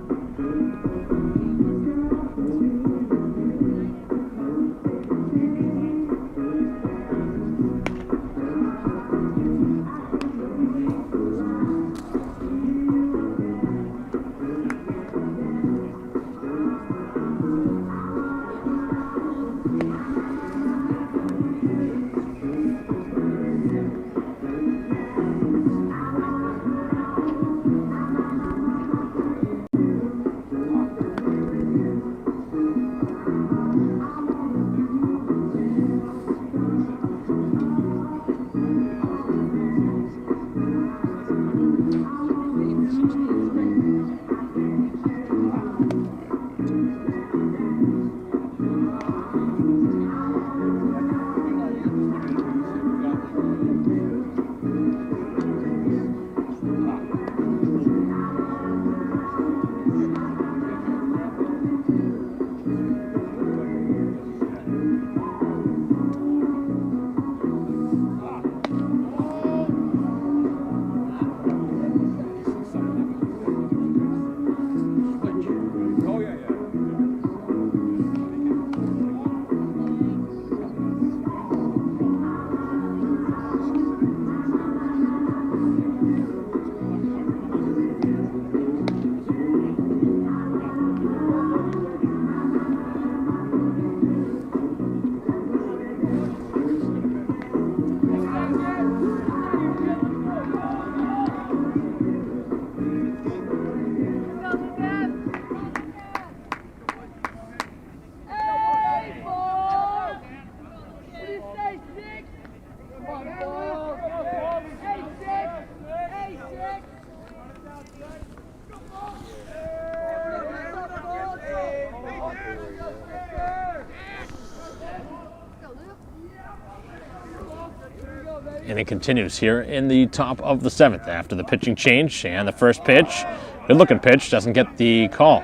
And it continues here in the top of the 7th after the pitching change and the first pitch. Good looking pitch, doesn't get the call.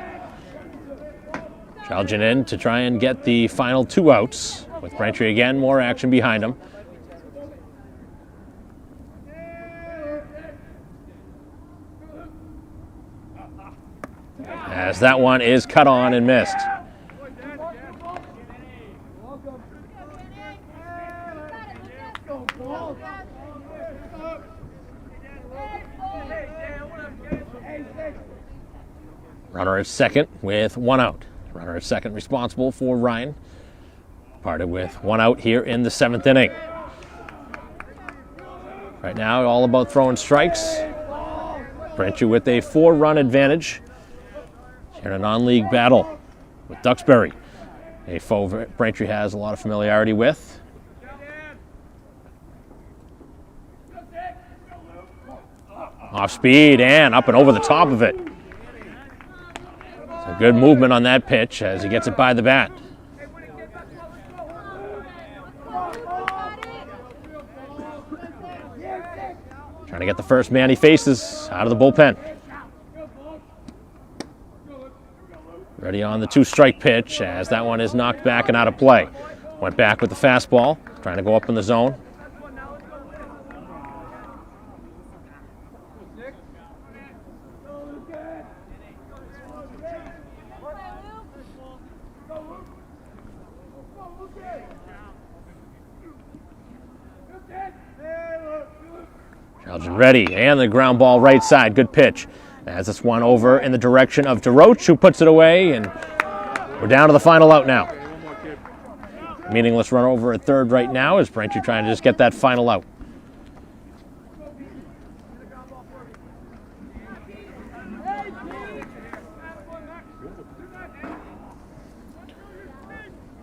Charging in to try and get the final 2 outs with Braintree again, more action behind him. As that one is cut on and missed. Runner at second with one out. Runner at second responsible for Ryan. Parted with one out here in the 7th inning. Right now, all about throwing strikes. Braintree with a 4-run advantage. Here in a non-league battle with Duxbury, a foe Braintree has a lot of familiarity with. Off speed and up and over the top of it. So good movement on that pitch as he gets it by the bat. Trying to get the first man he faces out of the bullpen. Ready on the 2-strike pitch as that one is knocked back and out of play. Went back with the fastball, trying to go up in the zone. Elgin ready, and the ground ball right side. Good pitch. As this one over in the direction of DeRoche, who puts it away, and we're down to the final out now. Meaningless run over at third right now as Braintree trying to just get that final out.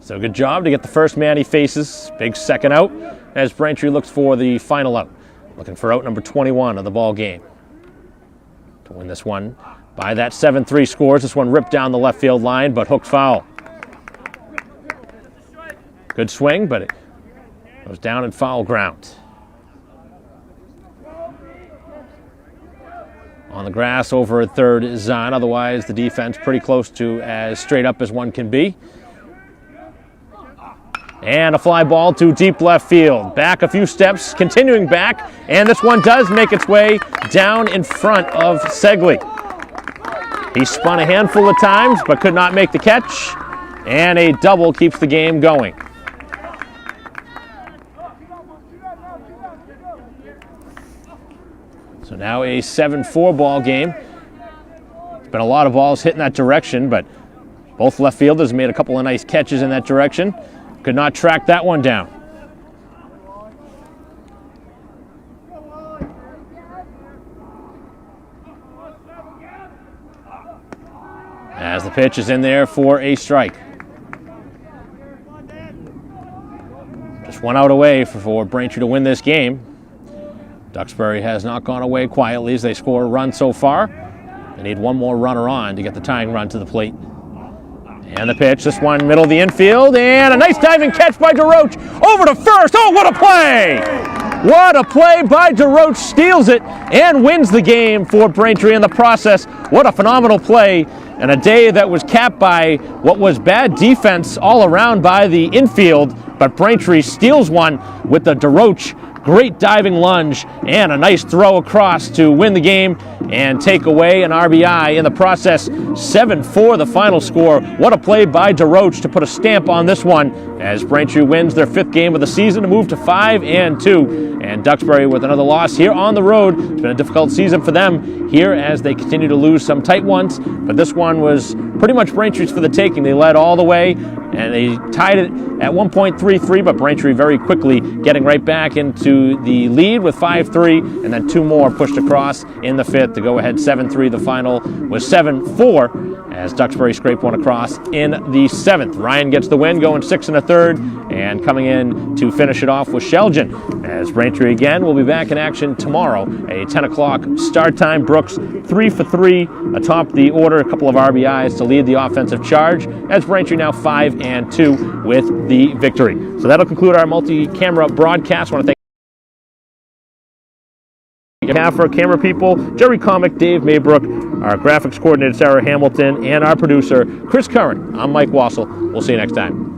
So good job to get the first man he faces. Big second out as Braintree looks for the final out. Looking for out number 21 of the ball game. To win this one by that 7-3 scores. This one ripped down the left field line, but hooked foul. Good swing, but it goes down in foul ground. On the grass over at third is Zahn. Otherwise, the defense pretty close to as straight up as one can be. And a fly ball to deep left field. Back a few steps, continuing back, and this one does make its way down in front of Segley. He spun a handful of times, but could not make the catch, and a double keeps the game going. So now a 7-4 ball game. It's been a lot of balls hitting that direction, but both left fielders made a couple of nice catches in that direction. Could not track that one down. As the pitch is in there for a strike. Just one out away for Braintree to win this game. Duxbury has not gone away quietly as they score a run so far. They need one more runner on to get the tying run to the plate. And the pitch, this one middle of the infield, and a nice diving catch by DeRoche over to first. Oh, what a play! What a play by DeRoche, steals it and wins the game for Braintree in the process. What a phenomenal play, and a day that was capped by what was bad defense all around by the infield, but Braintree steals one with the DeRoche great diving lunge and a nice throw across to win the game and take away an RBI in the process. 7-4 the final score. What a play by DeRoche to put a stamp on this one as Braintree wins their 5th game of the season to move to 5-2. And Duxbury with another loss here on the road. It's been a difficult season for them here as they continue to lose some tight ones, but this one was pretty much Braintree's for the taking. They led all the way and they tied it at 1.33, but Braintree very quickly getting right back into the lead with 5-3, and then 2 more pushed across in the 5th to go ahead 7-3. The final was 7-4 as Duxbury scraped one across in the 7th. Ryan gets the win, going 6 1/3, and coming in to finish it off was Shelgin. As Braintree again will be back in action tomorrow, a 10 o'clock start time. Brooks 3 for 3 atop the order, a couple of RBIs to lead the offensive charge as Braintree now 5-2 with the victory. So that'll conclude our multi-camera broadcast. I want to thank for our camera people, Jerry Comic, Dave Maybrook, our graphics coordinator, Sarah Hamilton, and our producer, Chris Curran. I'm Mike Wassel. We'll see you next time.